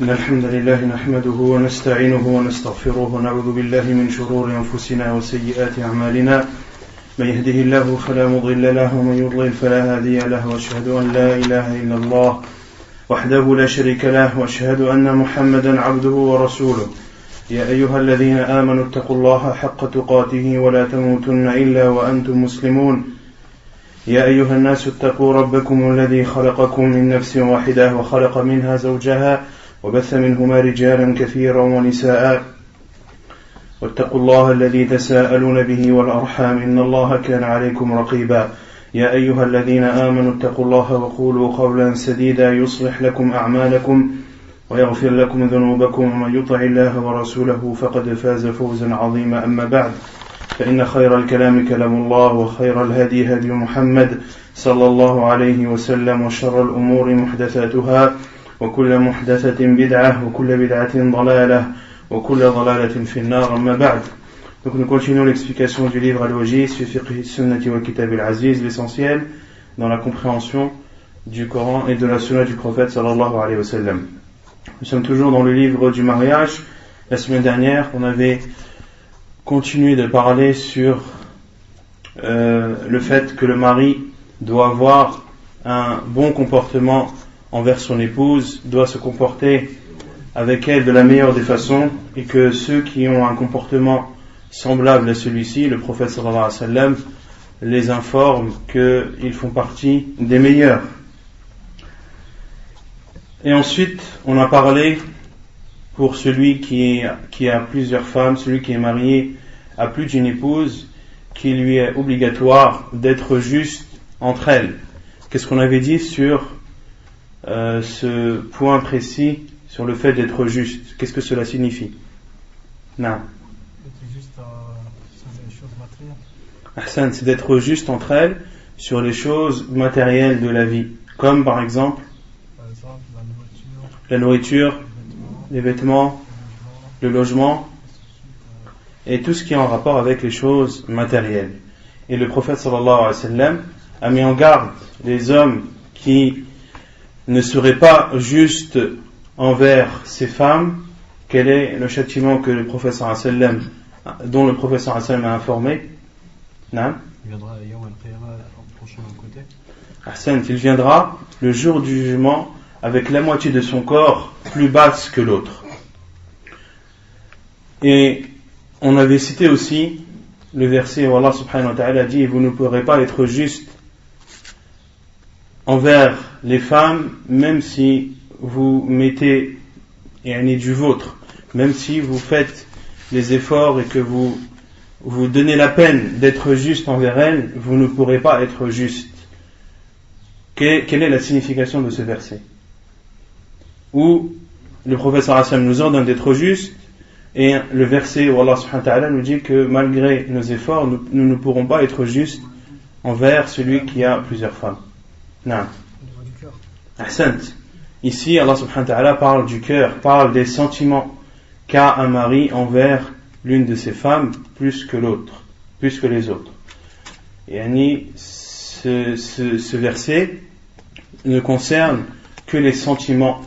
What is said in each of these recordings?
إن الحمد لله نحمده ونستعينه ونستغفره ونعوذ بالله من شرور أنفسنا وسيئات أعمالنا من يهده الله فلا مضل له ومن يضلل فلا هادي له وأشهد أن لا إله إلا الله وحده لا شريك له وأشهد أن محمدا عبده ورسوله يا أيها الذين آمنوا اتقوا الله حق تقاته ولا تموتن إلا وأنتم مسلمون يا أيها الناس اتقوا ربكم الذي خلقكم من نفس واحدة وخلق منها زوجها وبث منهما رجالا كثيرا ونساء واتقوا الله الذي تساءلون به والأرحام إن الله كان عليكم رقيبا يا أيها الذين آمنوا اتقوا الله وقولوا قولا سديدا يصلح لكم أعمالكم ويغفر لكم ذنوبكم ومن يطع الله ورسوله فقد فاز فوزا عظيما أما بعد فإن خير الكلام كلام الله وخير الهدي هدي محمد صلى الله عليه وسلم وشر الأمور محدثاتها وكل محدثة بدعة وكل بدعة ضلالة وكل ضلالة في النار أما بعد. Donc nous continuons l'explication du livre Al-Wajiz fi fiqh sunnati wal kitab al-aziz, l'essentiel dans la compréhension du Coran et de la sunna du prophète sallallahu alayhi wa sallam. Nous sommes toujours dans le livre du mariage. La semaine dernière, on avait continué de parler sur le fait que le mari doit avoir un bon comportement envers son épouse, doit se comporter avec elle de la meilleure des façons, et que ceux qui ont un comportement semblable à celui-ci, le prophète sallallahu alayhi wa sallam les informe qu'ils font partie des meilleurs. Et ensuite, on a parlé pour celui qui a plusieurs femmes, celui qui est marié à plus d'une épouse, qu'il lui est obligatoire d'être juste entre elles. Qu'est-ce qu'on avait dit sur ce point précis, sur le fait d'être juste? Qu'est-ce que cela signifie? Non. Être juste sur les choses matérielles. Ahsan, c'est d'être juste entre elles sur les choses matérielles de la vie, comme par exemple la nourriture, les vêtements, le logement et tout ce qui est en rapport avec les choses matérielles. Et le prophète sallallahu alayhi wa sallam a mis en garde les hommes qui ne seraient pas justes envers ces femmes. Quel est le châtiment que le prophète sallallahu alayhi wa sallam, dont le prophète sallallahu alayhi wa sallam a informé? Non? Il viendra Yawm al-Qiyamah prochain côté. Ahsan, il viendra le jour du jugement avec la moitié de son corps plus basse que l'autre. Et on avait cité aussi le verset où Allah subhanahu wa ta'ala dit: vous ne pourrez pas être juste envers les femmes, même si vous mettez du vôtre, même si vous faites les efforts et que vous donnez la peine d'être juste envers elles, vous ne pourrez pas être juste. Quelle est la signification de ce verset? Où le prophète sallallahu alayhi wa sallam nous ordonne d'être juste, et le verset où Allah subhanahu wa ta'ala nous dit que malgré nos efforts, nous ne pourrons pas être justes envers celui qui a plusieurs femmes. Non. Ahsant. Ici, Allah subhanahu wa ta'ala parle du cœur, parle des sentiments qu'a un mari envers l'une de ses femmes plus que l'autre, plus que les autres. Et ce verset ne concerne que les sentiments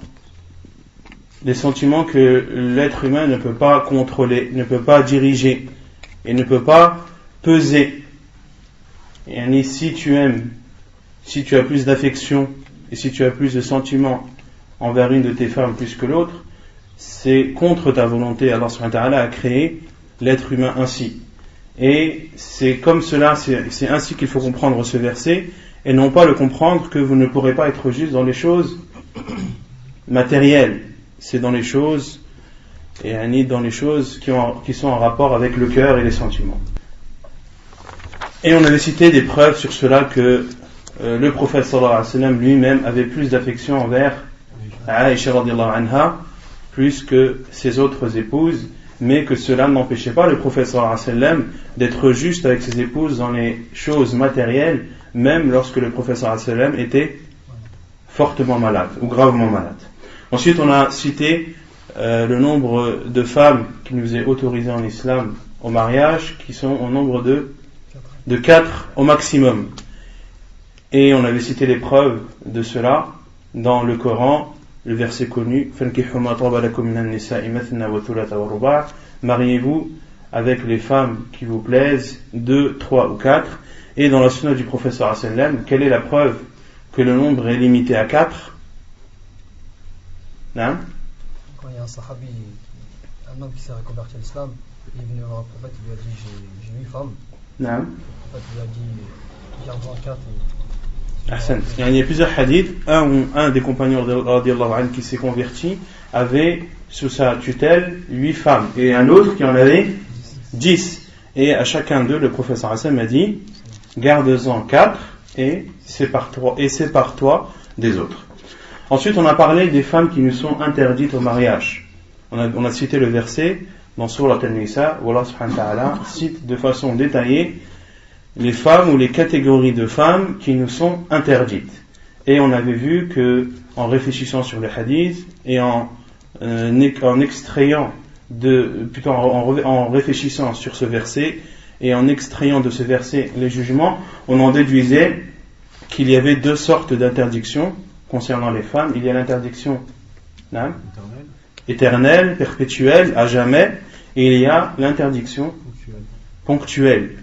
que l'être humain ne peut pas contrôler, ne peut pas diriger et ne peut pas peser. Et si tu aimes, si tu as plus d'affection et si tu as plus de sentiments envers une de tes femmes plus que l'autre, c'est contre ta volonté. Allah subhanahu wa ta'ala a créé l'être humain ainsi. Et c'est comme cela, c'est ainsi qu'il faut comprendre ce verset, et non pas le comprendre que vous ne pourrez pas être juste dans les choses matérielles. C'est dans les choses qui sont en rapport avec le cœur et les sentiments. Et on avait cité des preuves sur cela que le prophète sallallahu alayhi wa sallam lui-même avait plus d'affection envers Aïcha radiyallahu anha plus que ses autres épouses, mais que cela n'empêchait pas le prophète sallallahu alayhi wa sallam d'être juste avec ses épouses dans les choses matérielles, même lorsque le prophète sallallahu alayhi wa sallam était fortement malade ou gravement malade. Ensuite, on a cité le nombre de femmes qui nous est autorisé en islam au mariage, qui sont au nombre de 4 au maximum. Et on avait cité les preuves de cela dans le Coran le verset connu, mariez-vous avec les femmes qui vous plaisent, 2, 3 ou 4. Et dans la sunna du professeur sallam, quelle est la preuve que le nombre est limité à 4? Quand il y a un sahabi, un homme qui s'est reconverti à l'islam, il est venu voir le prophète, il lui a dit j'ai 8 femmes. Le prophète lui a dit garde-en 4. Il y a plusieurs hadiths. Un des compagnons radiallahu anhu qui s'est converti avait sous sa tutelle 8 femmes, et un autre qui en avait 10. Et à chacun d'eux, le professeur Hassan a dit garde-en 4 et sépare-toi des autres. Ensuite, on a parlé des femmes qui nous sont interdites au mariage. On a cité le verset dans Sourate An-Nisa où Allah subhanahu wa ta'ala cite de façon détaillée les femmes ou les catégories de femmes qui nous sont interdites. Et on avait vu que, en réfléchissant sur les hadiths et en réfléchissant sur ce verset et en extrayant de ce verset les jugements, on en déduisait qu'il y avait 2 sortes d'interdictions concernant les femmes. Il y a l'interdiction éternelle, perpétuelle, à jamais, et il y a l'interdiction ponctuelle.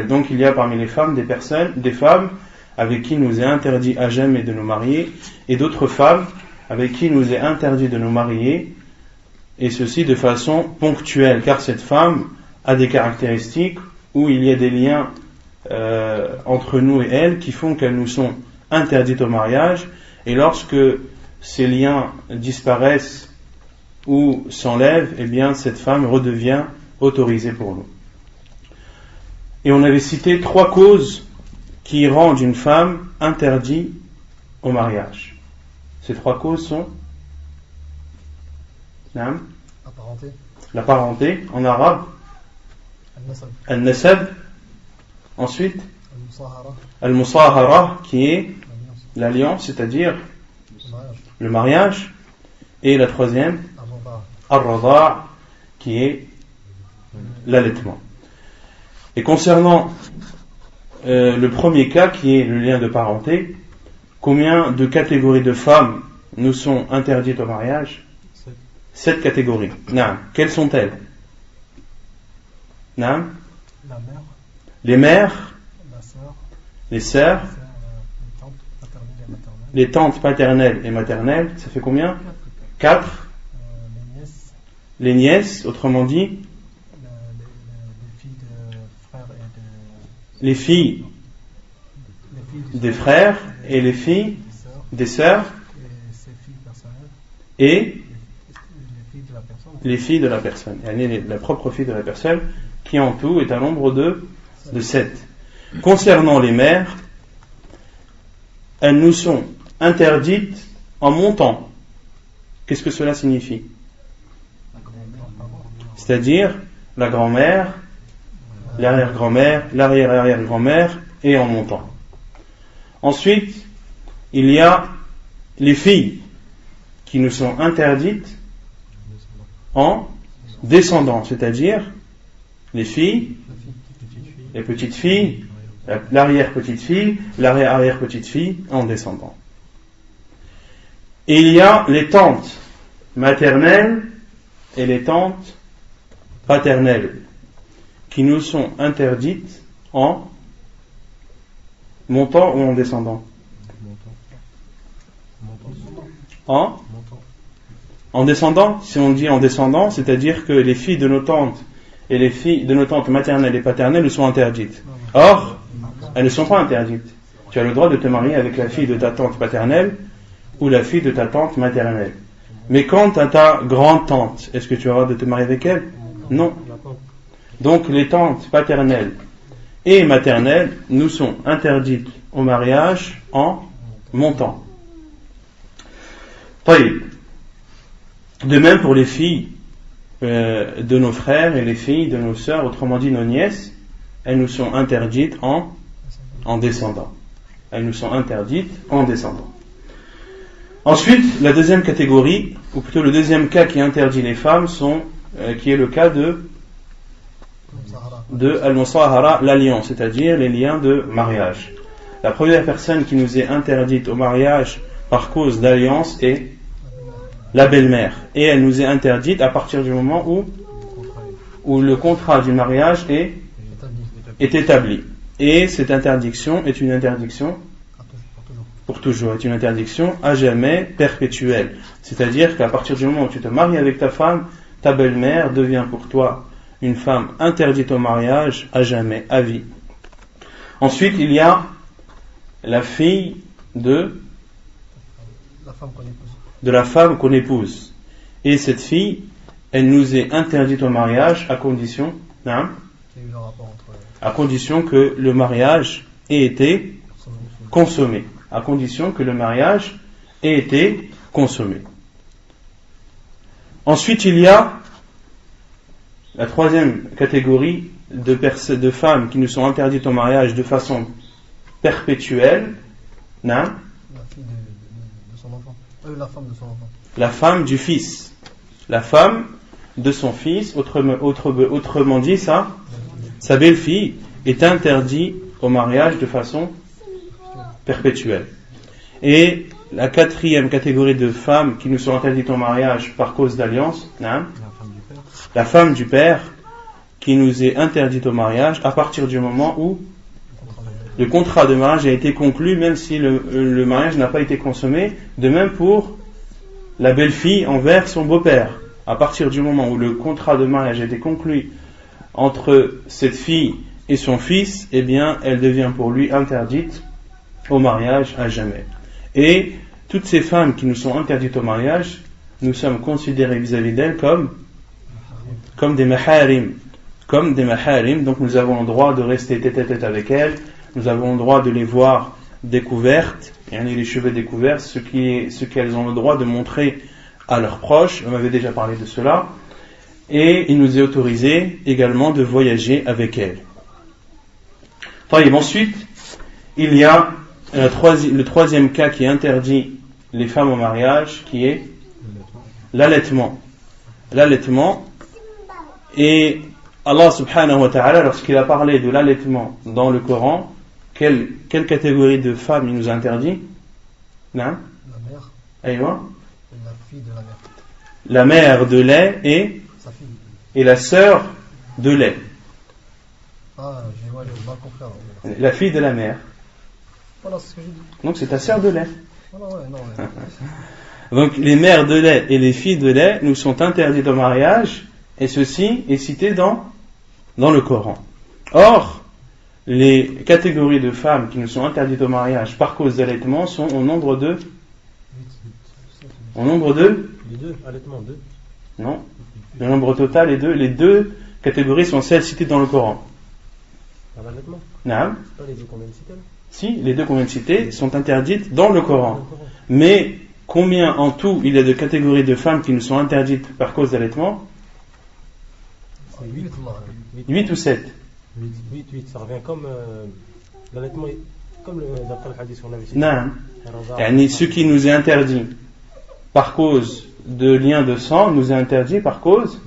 Donc il y a parmi les femmes des femmes avec qui il nous est interdit à jamais de nous marier, et d'autres femmes avec qui il nous est interdit de nous marier, et ceci de façon ponctuelle, car cette femme a des caractéristiques où il y a des liens entre nous et elle qui font qu'elles nous sont interdites au mariage, et lorsque ces liens disparaissent ou s'enlèvent, eh bien cette femme redevient autorisée pour nous. Et on avait cité 3 causes qui rendent une femme interdite au mariage. Ces 3 causes sont la parenté en arabe, al-nasab, ensuite al-musahara qui est l'alliance, c'est-à-dire le mariage, et la troisième al-rada qui est l'allaitement. Et concernant le premier cas qui est le lien de parenté, combien de catégories de femmes nous sont interdites au mariage? 7 catégories. Quelles sont-elles? La mère, les mères, la sœur, les sœurs, les tantes paternelles et maternelles, ça fait combien? 4. Les nièces, autrement dit les filles des frères et les filles des sœurs et les filles de la personne, la propre fille de la personne, qui en tout est un nombre de 7. Concernant les mères, elles nous sont interdites en montant. Qu'est-ce que cela signifie? C'est-à-dire la grand-mère, l'arrière-grand-mère, l'arrière-arrière-grand-mère et en montant. Ensuite, il y a les filles qui nous sont interdites en descendant, c'est-à-dire les filles, les petites filles, l'arrière-petite-fille, l'arrière-arrière-petite-fille en descendant. Et il y a les tantes maternelles et les tantes paternelles qui nous sont interdites en montant ou en descendant? En descendant. Si on dit en descendant, c'est-à-dire que les filles de nos tantes et les filles de nos tantes maternelles et paternelles nous sont interdites. Or, elles ne sont pas interdites. Tu as le droit de te marier avec la fille de ta tante paternelle ou la fille de ta tante maternelle. Mais quant à ta grande-tante, est-ce que tu as le droit de te marier avec elle? Non. Donc les tantes paternelles et maternelles nous sont interdites au mariage en montant. De même pour les filles de nos frères et les filles de nos sœurs, autrement dit nos nièces, elles nous sont interdites en descendant. Elles nous sont interdites en descendant. Ensuite, la deuxième catégorie, ou plutôt le deuxième cas qui interdit les femmes, qui est le cas de al-musahara, l'alliance, c'est-à-dire les liens de mariage. La première personne qui nous est interdite au mariage par cause d'alliance est la belle-mère. Et elle nous est interdite à partir du moment où le contrat du mariage est établi. Et cette interdiction est une interdiction pour toujours, est une interdiction à jamais perpétuelle. C'est-à-dire qu'à partir du moment où tu te maries avec ta femme, ta belle-mère devient pour toi une femme interdite au mariage à jamais, à vie. Ensuite, il y a la fille de la femme qu'on épouse. Et cette fille, elle nous est interdite au mariage à condition que le mariage ait été consommé. À condition que le mariage ait été consommé. Ensuite, il y a la troisième catégorie de femmes qui nous sont interdites au mariage de façon perpétuelle. La fille de son enfant. La femme de son enfant. La femme du fils. La femme de son fils, autrement dit, sa belle-fille est interdite au mariage de façon perpétuelle. Et la quatrième catégorie de femmes qui nous sont interdites au mariage par cause d'alliance, la femme du père qui nous est interdite au mariage à partir du moment où le contrat de mariage a été conclu, même si le mariage n'a pas été consommé. De même pour la belle-fille envers son beau-père. À partir du moment où le contrat de mariage a été conclu entre cette fille et son fils, eh bien, elle devient pour lui interdite au mariage à jamais. Et toutes ces femmes qui nous sont interdites au mariage, nous sommes considérés vis-à-vis d'elles comme des maharim. Comme des maharim, donc nous avons le droit de rester tête à tête avec elles, nous avons le droit de les voir découvertes, les cheveux découverts, ce qu'elles ont le droit de montrer à leurs proches. On avait déjà parlé de cela. Et il nous est autorisé également de voyager avec elles. Ensuite, il y a le troisième cas qui interdit les femmes au mariage, qui est l'allaitement. L'allaitement. Et Allah subhanahu wa ta'ala, lorsqu'il a parlé de l'allaitement dans le Coran, quelle catégorie de femmes il nous a interdit? La mère. Aïwa. La fille de la mère. La mère de lait et la sœur de lait. J'ai mal compris. La fille de la mère. Voilà, c'est ce que j'ai dit. Donc c'est ta sœur de lait. Ouais. Donc les mères de lait et les filles de lait nous sont interdites au mariage, et ceci est cité dans le Coran. Or, les catégories de femmes qui nous sont interdites au mariage par cause d'allaitement sont au nombre de... Les deux, allaitement, 2. Non, le nombre total est 2. Les deux catégories sont celles citées dans le Coran. L'allaitement? Non. Pas les deux qu'on vient de citer? Si, les deux qu'on vient de citer sont interdites dans le Coran. Mais combien en tout il y a de catégories de femmes qui nous sont interdites par cause d'allaitement? 8 ou 7? 8, ça revient comme l'allaitement, comme d'après le hadith qu'on avait cité. Non. Ce qui nous est interdit par cause de lien de sang nous est interdit par cause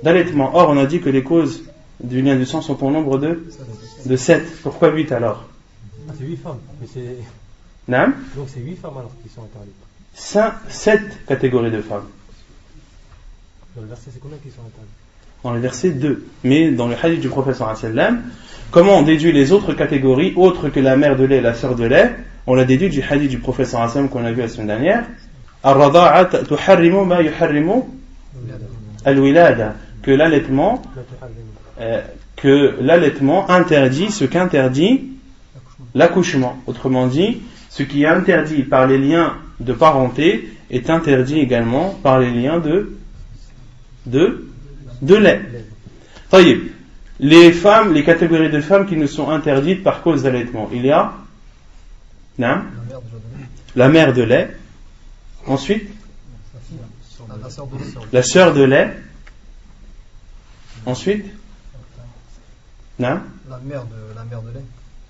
d'allaitement. Or, on a dit que les causes du lien de sang sont au nombre de 7. Pourquoi 8 alors? C'est 8 femmes. Mais c'est... Non. Donc c'est 8 femmes alors qui sont interdites. 7 catégories de femmes. Dans le verset, c'est combien qui sont interdites? Dans le verset 2. Mais dans le hadith du prophète sallallahu alayhi wa sallam, comment on déduit les autres catégories autres que la mère de lait et la sœur de lait? On l'a déduit du hadith du prophète sallallahu alayhi wa sallam qu'on a vu la semaine dernière. Ar-rada'a tuharrimu ma yuharrimu al-wilada. Que l'allaitement interdit ce qu'interdit l'accouchement. Autrement dit, ce qui est interdit par les liens de parenté est interdit également par les liens de lait. Les catégories de femmes qui nous sont interdites par cause d'allaitement. Il y a la mère de lait. Ensuite, la sœur de lait. Ensuite, la mère de lait,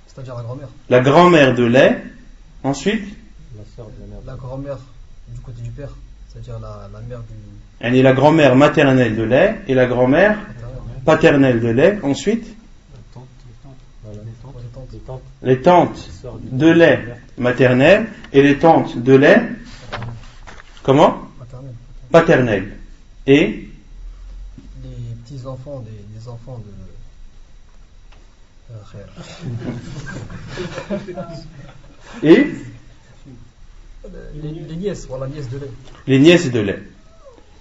c'est-à-dire la grand-mère. La grand-mère de lait. Ensuite, la grand-mère du côté du père, c'est-à-dire la mère du... Elle est la grand-mère maternelle de lait et la grand-mère paternelle de lait. Ensuite, les tantes de lait maternelle et les tantes de lait, comment? Paternelle. Et les petits-enfants des enfants de... Et les nièces, voilà, nièces de lait. Les nièces de lait.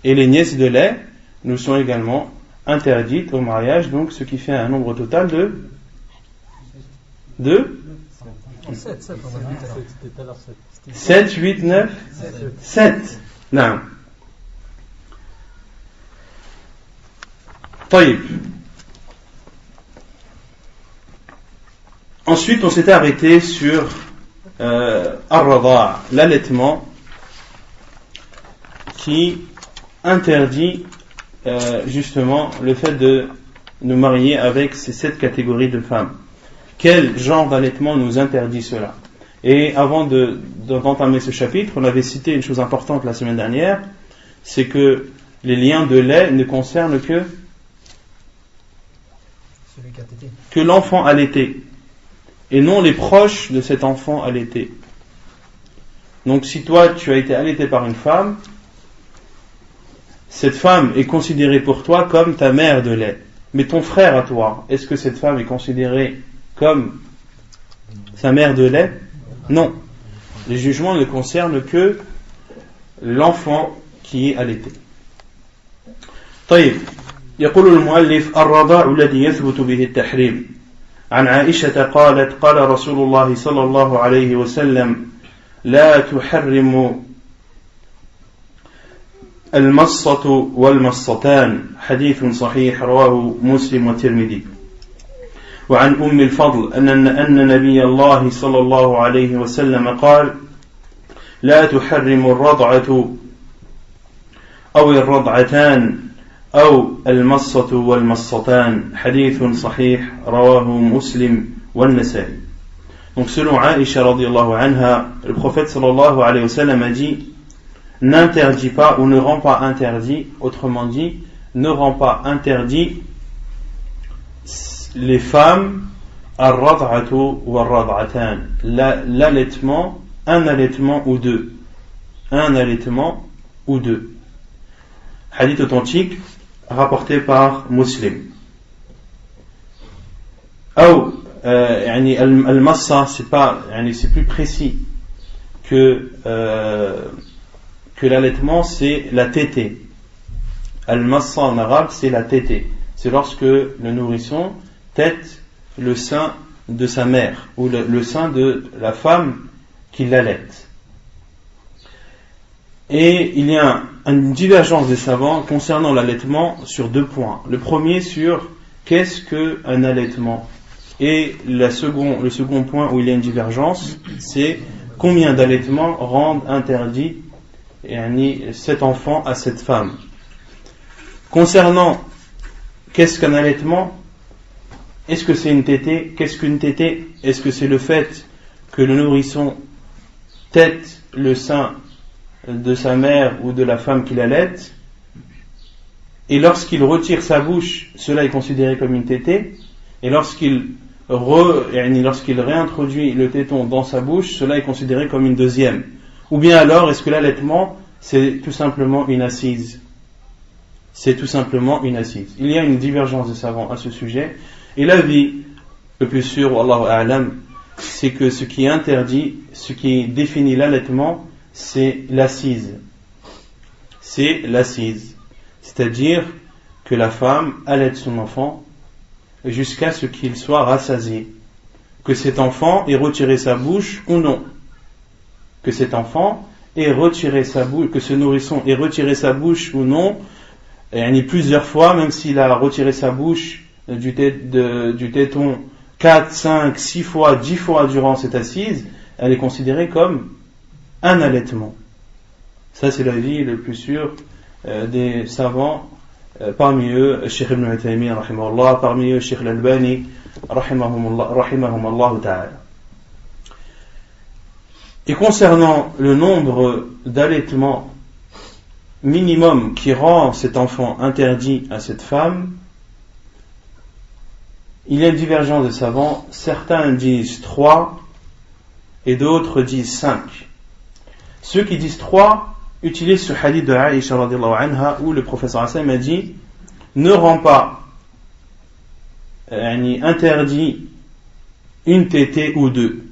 Et les nièces de lait nous sont également interdites au mariage, donc ce qui fait un nombre total de 7, 8, 9, 7. Non. طيب. Ensuite, on s'était arrêté sur ar-rada', l'allaitement, qui interdit justement le fait de nous marier avec ces 7 catégories de femmes. Quel genre d'allaitement nous interdit cela? Et avant d'entamer ce chapitre, on avait cité une chose importante la semaine dernière, c'est que les liens de lait ne concernent que l'enfant allaité, et non les proches de cet enfant allaité. Donc si toi tu as été allaité par une femme, cette femme est considérée pour toi comme ta mère de lait. Mais ton frère à toi, est-ce que cette femme est considérée comme sa mère de lait? Non. Les jugements ne concernent que l'enfant qui est allaité. طيب. يقول المؤلف الرضاع الذي يثبت به التحريم عن عائشة قالت قال رسول الله صلى الله عليه وسلم لا تحرم المصة والمصتان حديث صحيح رواه مسلم والترمذي وعن أم الفضل أن نبي الله صلى الله عليه وسلم قال لا تحرم الرضعة أو الرضعتان أو المصة والمصتان حديث صحيح رواه مسلم والنسائي. Donc selon Aïcha radiyallahu anha, le prophète sallallahu alayhi wa sallam a dit: n'interdit pas ou ne rend pas interdit, autrement dit, ne rend pas interdit les femmes ar-rad'atu ou ar-rad'atan, l'allaitement, un allaitement ou deux. Un allaitement ou deux. Hadith authentique rapporté par Muslim. Ou al-massa, c'est plus précis que l'allaitement, c'est la tétée. Al-massa en arabe, c'est la tétée. C'est lorsque le nourrisson tète le sein de sa mère ou le sein de la femme qui l'allaite. Et il y a une divergence des savants concernant l'allaitement sur 2 points. Le premier sur qu'est-ce qu'un allaitement, et le second point où il y a une divergence, c'est combien d'allaitements rendent interdit cet enfant à cette femme. Concernant qu'est-ce qu'un allaitement, est-ce que c'est une tétée? Qu'est-ce qu'une tétée? Est-ce que c'est le fait que le nourrisson tète le sein de sa mère ou de la femme qui l'allaite, et lorsqu'il retire sa bouche, cela est considéré comme une tétée, et lorsqu'il réintroduit le téton dans sa bouche, cela est considéré comme une deuxième? Ou bien alors, est-ce que l'allaitement, c'est tout simplement une assise? C'est tout simplement une assise. Il y a une divergence des savants à ce sujet, et l'avis le plus sûr, wallahu a'lam, c'est que ce qui est interdit, ce qui définit l'allaitement, c'est l'assise. C'est l'assise. C'est-à-dire que la femme allaite son enfant jusqu'à ce qu'il soit rassasié. Que cet enfant ait retiré sa bouche ou non. Que cet enfant ait retiré sa bouche, que ce nourrisson ait retiré sa bouche ou non, et plusieurs fois, même s'il a retiré sa bouche du téton 4, 5, 6 fois, 10 fois durant cette assise, elle est considérée comme un allaitement. Ça, c'est l'avis le plus sûr des savants, parmi eux Cheikh Ibn Uthaymin rahimahullah, parmi eux Cheikh Al-Albani rahimahumullah ta'ala. Et concernant le nombre d'allaitements minimum qui rend cet enfant interdit à cette femme, il y a une divergence de savants. Certains disent 3, et d'autres disent 5. Ceux qui disent 3 utilisent ce hadith de Aïcha radhiyallahu anha où le professeur Hassan a dit ne rend pas interdit une tétée ou deux.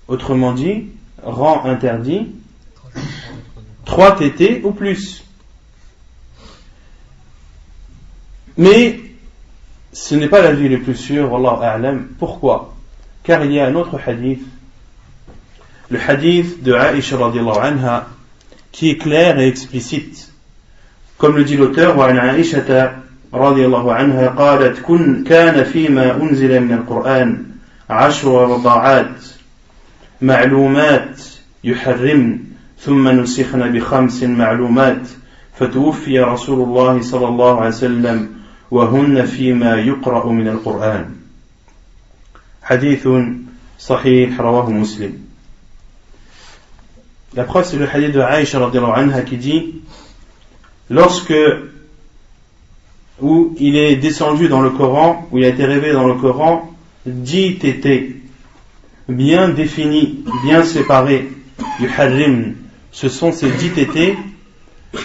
Autrement dit, rend interdit 3 tétées ou plus. Mais ce n'est pas l'avis le plus sûr, wallahu a'lam. Pourquoi? Car il y a un autre hadith, le hadith de Aïcha radhiyallahu anha, qui est clair et explicite. Comme le dit l'auteur, wa an Aïcha radhiyallahu anha قالت كان فيما أنزل من القرآن 10 رضاعات معلومات يحرمن ثم نسخن ب5 معلومات فتوفي رسول الله صلى الله عليه وسلم وهن فيما يقرأ من القرآن. حديث صحيح رواه مسلم. La preuve, c'est le hadith de Aïcha radhiyallahu anha qui dit où il est descendu dans le Coran, où il a été révélé dans le Coran 10 tétés bien définis, bien séparés, yuharrim, ce sont ces 10 tétés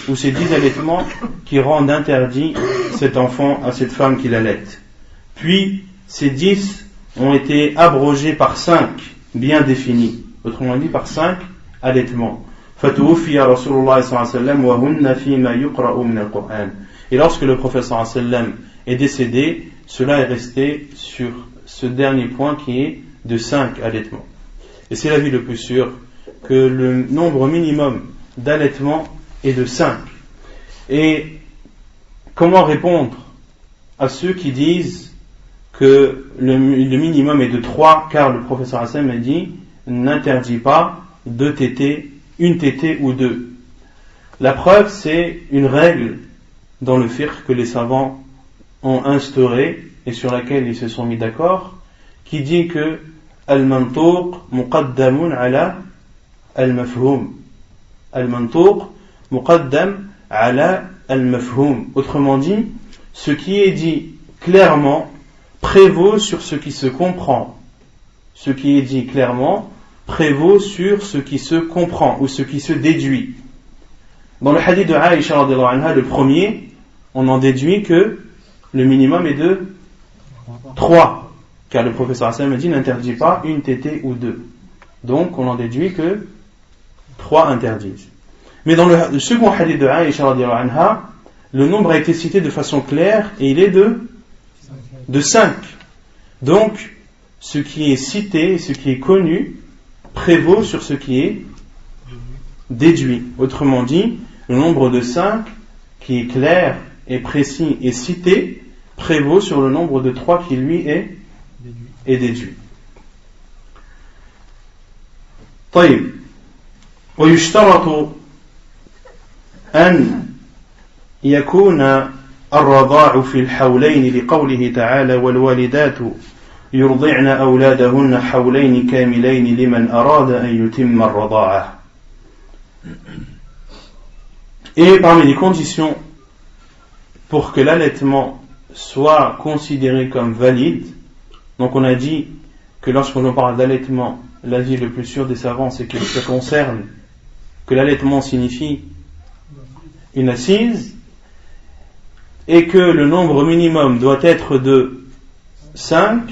ou ces 10 allaitements qui rendent interdit cet enfant à cette femme qui l'allaite. Puis ces 10 ont été abrogés par 5 bien définis, autrement dit par 5 allaitements. Fatuwuffiya Rasulullah sallallahu alayhi wa sallam wa hunna fima yuqra'u min al-Qur'an. Et lorsque le prophète sallallahu alayhi wa sallam est décédé, cela est resté sur ce dernier point qui est de 5 allaitements. Et c'est l'avis le plus sûr que le nombre minimum d'allaitements est de 5. Et comment répondre à ceux qui disent que le minimum est de 3, car le prophète sallallahu alayhi wa sallam a dit n'interdit pas 2 tétés, une tétée ou 2. La preuve, c'est une règle dans le fiqh que les savants ont instauré et sur laquelle ils se sont mis d'accord, qui dit que al-mantuq muqaddamun ala al-mafhum. Al-mantuq muqaddam ala al-mafhum. Autrement dit, ce qui est dit clairement prévaut sur ce qui se comprend. Ce qui est dit clairement prévaut sur ce qui se comprend ou ce qui se déduit. Dans le hadith de Aïcha radhiyallahu anha, le premier, on en déduit que le minimum est de 3, car le professeur Hassan me dit n'interdit pas une tétée ou 2. Donc on en déduit que 3 interdisent. Mais dans le second hadith de Aïcha radhiyallahu anha, le nombre a été cité de façon claire et il est de 5. Donc ce qui est cité, ce qui est connu, prévaut sur ce qui est déduit. Autrement dit, le nombre de 5 qui est clair et précis et cité prévaut sur le nombre de 3 qui lui est déduit. طيب ويشترط أن يكون الرضاع في الحولين لقوله تعالى والوالدات يرضعن أولادهن حولين كاملين لمن أراد أن يتم الرضاعة. Et parmi les conditions pour que l'allaitement soit considéré comme valide, donc on a dit que lorsqu'on parle d'allaitement, l'avis le plus sûr des savants c'est que ça concerne, que l'allaitement signifie une assise et que le nombre minimum doit être de 5.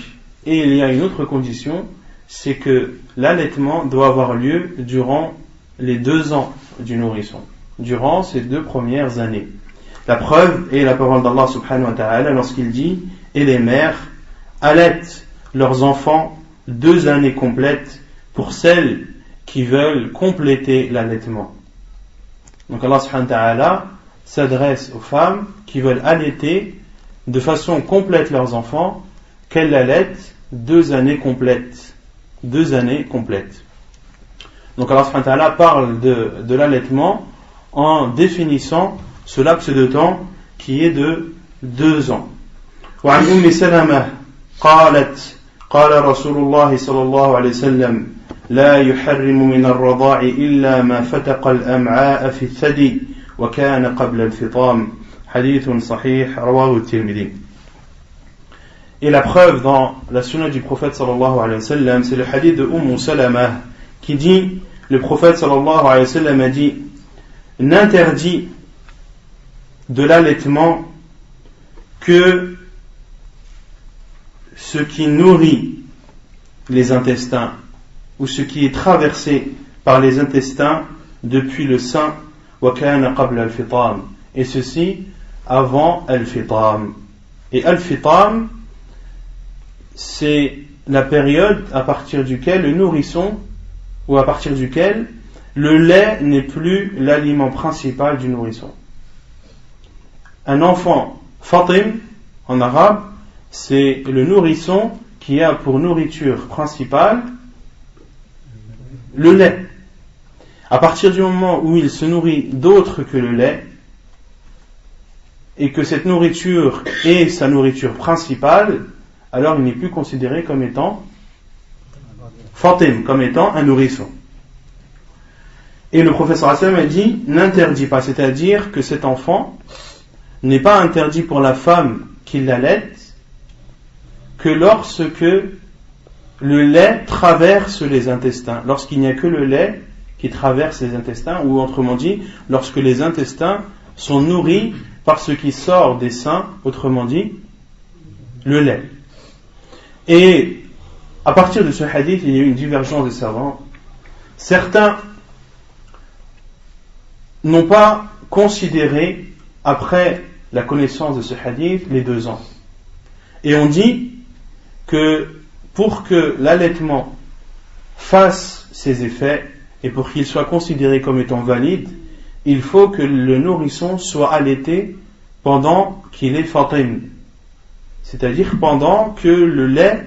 Et il y a une autre condition, c'est que l'allaitement doit avoir lieu durant les 2 ans du nourrisson, durant ces 2 premières années. La preuve est la parole d'Allah subhanahu wa ta'ala lorsqu'il dit et les mères allaitent leurs enfants 2 années complètes pour celles qui veulent compléter l'allaitement. Donc Allah subhanahu wa ta'ala s'adresse aux femmes qui veulent allaiter de façon complète leurs enfants, qu'elles l'allaitent 2 années complètes. 2 années complètes. Donc Allah subhanahu wa ta'ala parle de l'allaitement en définissant ce laps de temps qui est de 2 ans. وعن أم سلمة قالت قال رسول الله صلى الله عليه وسلم لا يحرم من الرضاع إلا ما فتق الأمعاء في الثدي وكان قبل الفطام. حديث صحيح رواه الترمذي. Et la preuve dans la sunna du prophète sallallahu alayhi wa sallam, c'est le hadith de Salama qui dit, le prophète sallallahu alayhi wa sallam a dit, n'interdit de l'allaitement que ce qui nourrit les intestins ou ce qui est traversé par les intestins depuis le sein, wa kana qabla al-fitam, et ceci avant al-fitam. Et al-fitam, c'est la période à partir duquel le nourrisson, ou à partir duquel le lait n'est plus l'aliment principal du nourrisson. Un enfant fatim en arabe, c'est le nourrisson qui a pour nourriture principale le lait. À partir du moment où il se nourrit d'autre que le lait, et que cette nourriture est sa nourriture principale, alors il n'est plus considéré comme étant fatim, comme étant un nourrisson. Et le professeur sallallahu alayhi wa sallam a dit, n'interdit pas, c'est-à-dire que cet enfant n'est pas interdit pour la femme qui l'allaite que lorsque le lait traverse les intestins, lorsqu'il n'y a que le lait qui traverse les intestins, ou autrement dit, lorsque les intestins sont nourris par ce qui sort des seins, autrement dit, le lait. Et à partir de ce hadith, il y a eu une divergence des savants. Certains n'ont pas considéré, après la connaissance de ce hadith, les 2 ans. Et on dit que pour que l'allaitement fasse ses effets et pour qu'il soit considéré comme étant valide, il faut que le nourrisson soit allaité pendant qu'il est fatim, c'est-à-dire pendant que le lait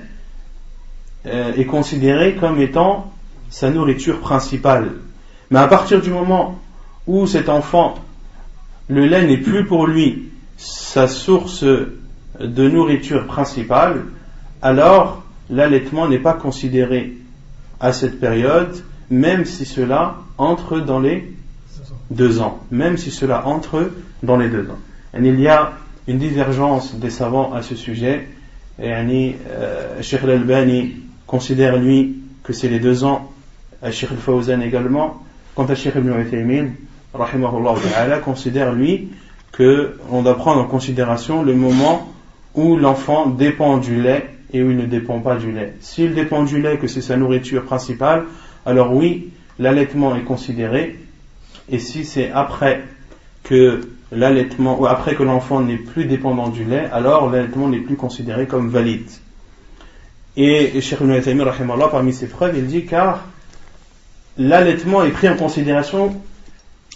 est considéré comme étant sa nourriture principale. Mais à partir du moment où cet enfant, le lait n'est plus pour lui sa source de nourriture principale, alors l'allaitement n'est pas considéré à cette période, même si cela entre dans les 2 ans. Même si cela entre dans les 2 ans. Et il y a une divergence des savants à ce sujet. Et Cheikh Al-Albani considère lui que c'est les 2 ans, Cheikh Al-Fawzan également. Quant à Cheikh Ibn Uthaymin, rahimahullah ta'ala, considère lui qu'on doit prendre en considération le moment où l'enfant dépend du lait et où il ne dépend pas du lait. S'il dépend du lait, que c'est sa nourriture principale, alors oui, l'allaitement est considéré. Et si c'est après que l'allaitement, ou après que l'enfant n'est plus dépendant du lait, alors l'allaitement n'est plus considéré comme valide. Et Cheikh Ibn Uthaymin, rahimahullah, parmi ses preuves, il dit car l'allaitement est pris en considération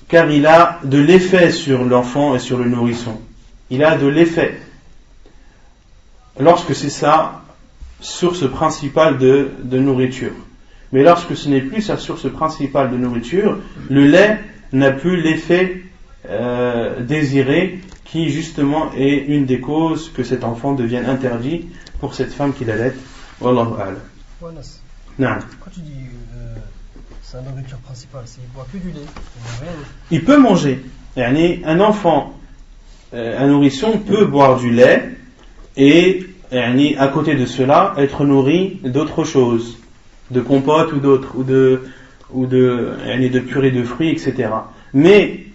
car il a de l'effet sur l'enfant et sur le nourrisson. Il a de l'effet lorsque c'est sa source principale de nourriture. Mais lorsque ce n'est plus sa source principale de nourriture, le lait n'a plus l'effet désiré qui justement est une des causes que cet enfant devienne interdit pour cette femme qui l'allaite. Wallahu a'lam. Quand tu dis sa nourriture principale, c'est qu'il boit que du lait, il peut manger. Un enfant, un nourrisson peut boire du lait et à côté de cela être nourri d'autres choses, de compote ou d'autres, ou de purée de fruits, etc. Mais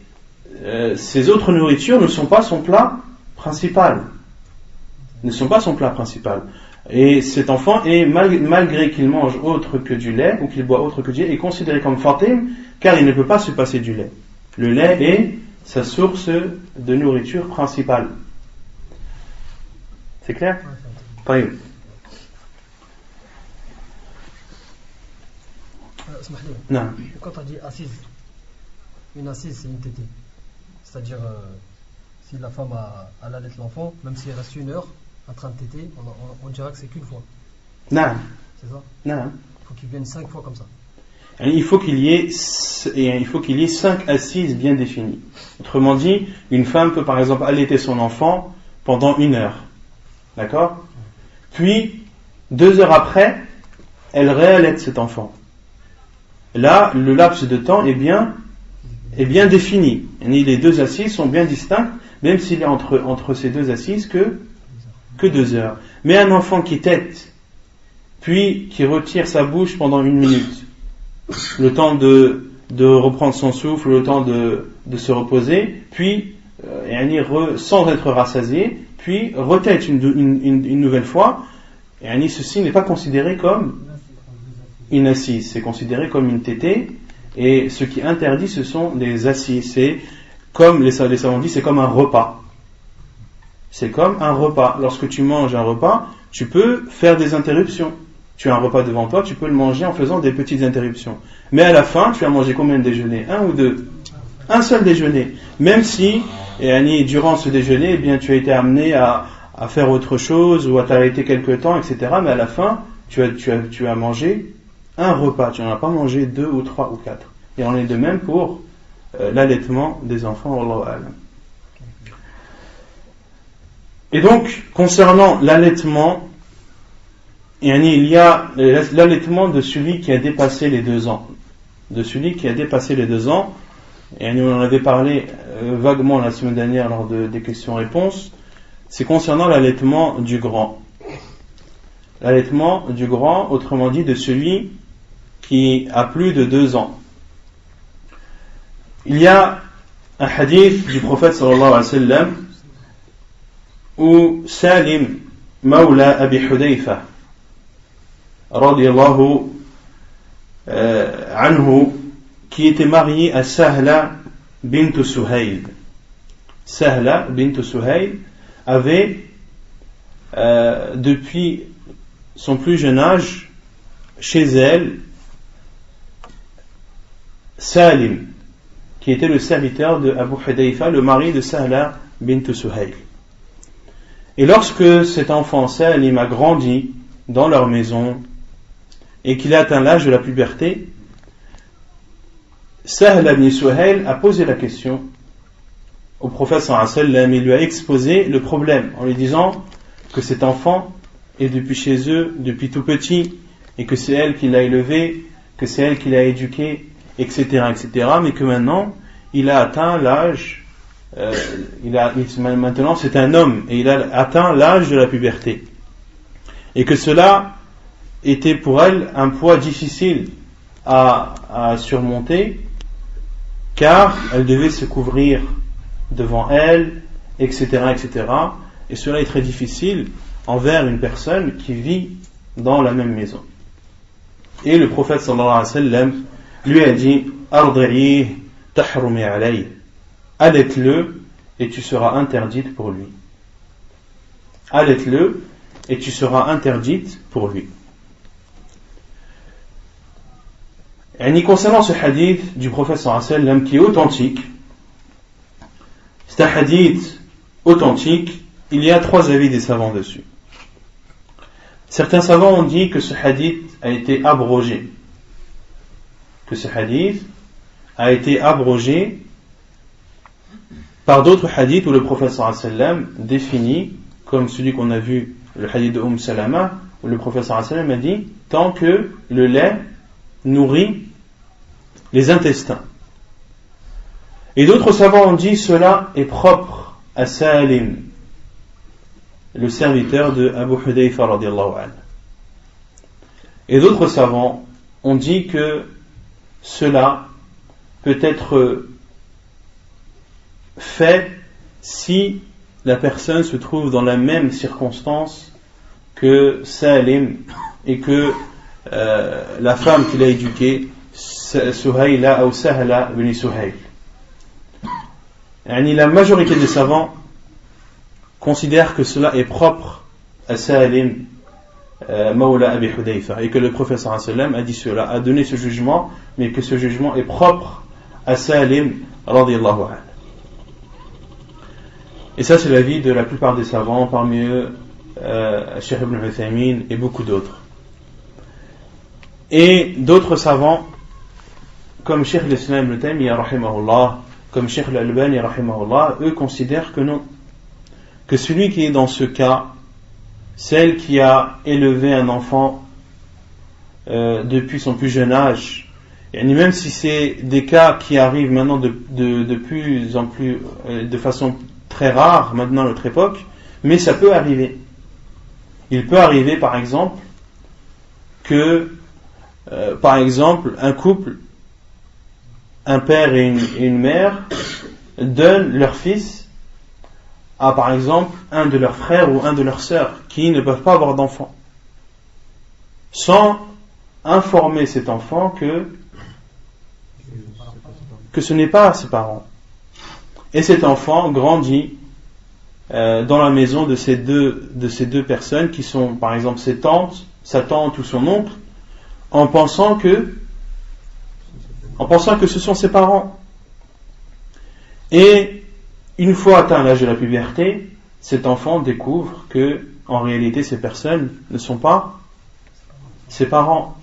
ces autres nourritures ne sont pas son plat principal. Et cet enfant est, malgré qu'il mange autre que du lait, ou qu'il boit autre que du lait, est considéré comme fatim, car il ne peut pas se passer du lait. Le lait est sa source de nourriture principale. C'est clair? طيب. Non. Quand on dit assise, une assise c'est une tétée. C'est-à-dire si la femme allaite l'enfant, même s'il reste 1 heure en train de téter, on dira que c'est qu'une fois. Non. C'est ça? Non. Il faut qu'il vienne 5 fois comme ça. Il faut qu'il y ait 5 assises bien définies. Autrement dit, une femme peut par exemple allaiter son enfant pendant 1 heure. D'accord? Puis 2 heures après, elle réallaite cet enfant. Là, le laps de temps est bien défini. Les 2 assises sont bien distinctes, même s'il y a entre ces 2 assises que que 2 heures. Mais un enfant qui tète, puis qui retire sa bouche pendant 1 minute, le temps de reprendre son souffle, le temps de se reposer, puis sans être rassasié, puis retête une nouvelle fois, ceci n'est pas considéré comme une assise, c'est considéré comme une tétée, et ce qui interdit ce sont des assises. C'est comme les savants disent, c'est comme un repas. C'est comme un repas. Lorsque tu manges un repas, tu peux faire des interruptions. Tu as un repas devant toi, tu peux le manger en faisant des petites interruptions. Mais à la fin, tu as mangé combien de déjeuners? 1 ou 2? Un seul déjeuner. Même si, durant ce déjeuner, eh bien, tu as été amené à faire autre chose ou à t'arrêter quelque temps, etc. Mais à la fin, tu as mangé un repas. Tu n'en as pas mangé 2 ou 3 ou 4. Et on est de même pour l'allaitement des enfants. Wallahu a'lam. Et donc, concernant l'allaitement, il y a l'allaitement de celui qui a dépassé les 2 ans. De celui qui a dépassé les 2 ans, et on en avait parlé vaguement la semaine dernière lors des questions-réponses, c'est concernant l'allaitement du grand. L'allaitement du grand, autrement dit, de celui qui a plus de 2 ans. Il y a un hadith du prophète sallallahu alayhi wa sallam où Salim, Mawla Abi Hudayfa, radiyallahu anhu, qui était marié à Sahla bint Suhayl. Sahla bint Suhayl avait, depuis son plus jeune âge, chez elle, Salim, qui était le serviteur de Abu Hudayfa, le mari de Sahla bint Suhayl. Et lorsque cet enfant Salim a grandi dans leur maison et qu'il a atteint l'âge de la puberté, Sahla bint Suhayl a posé la question au prophète sallallahu alayhi wa sallam. Il lui a exposé le problème en lui disant que cet enfant est depuis chez eux, depuis tout petit, et que c'est elle qui l'a élevé, que c'est elle qui l'a éduqué, etc., etc., mais que maintenant il a atteint l'âge, maintenant c'est un homme et il a atteint l'âge de la puberté, et que cela était pour elle un poids difficile à surmonter, car elle devait se couvrir devant elle, etc., etc., et cela est très difficile envers une personne qui vit dans la même maison. Et le prophète sallallahu alayhi wa sallam lui a dit: Ardi'i tahrumi alayhi, allaite-le et tu seras interdite pour lui. Allaite-le et tu seras interdite pour lui. Et concernant ce hadith du prophète sallallahu alayhi wa sallam qui est authentique, c'est un hadith authentique, il y a 3 avis des savants dessus. Certains savants ont dit que ce hadith a été abrogé. Que ce hadith a été abrogé par d'autres hadiths où le prophète sallallahu alayhi wa sallam définit, comme celui qu'on a vu, le hadith de Salama, où le prophète sallallahu alayhi wa sallam a dit: tant que le lait nourrit les intestins. Et d'autres savants ont dit: cela est propre à Salim, le serviteur de Abu Hudayfa radiyallahu anhu. Et d'autres savants ont dit que cela peut être fait si la personne se trouve dans la même circonstance que Salim et que la femme qu'il a éduquée, Suhayla ou Sahla bin Suhayl. La majorité des savants considèrent que cela est propre à Salim, Mawla Abi Hudayfa, et que le prophète sallallahu alayhi wa sallam a dit cela, a donné ce jugement, mais que ce jugement est propre à Salim radiyallahu anhu. Et ça, c'est l'avis de la plupart des savants, parmi eux Cheikh Ibn Uthaymin et beaucoup d'autres. Et d'autres savants, comme Cheikh l'Islam Ibn Taymiyyah rahimahullah, comme Cheikh l'Albani rahimahullah, eux considèrent que non, que celui qui est dans ce cas, celle qui a élevé un enfant depuis son plus jeune âge, et même si c'est des cas qui arrivent maintenant de plus en plus, de façon très rare maintenant à notre époque, mais ça peut arriver. il peut arriver par exemple que un couple, un père et une mère, donnent leur fils à par exemple un de leurs frères ou un de leurs sœurs qui ne peuvent pas avoir d'enfant, sans informer cet enfant que ce n'est pas ses parents. Et cet enfant grandit dans la maison de ces deux personnes qui sont par exemple sa tante ou son oncle, en pensant que ce sont ses parents. Et une fois atteint l'âge de la puberté, cet enfant découvre que en réalité ces personnes ne sont pas ses parents.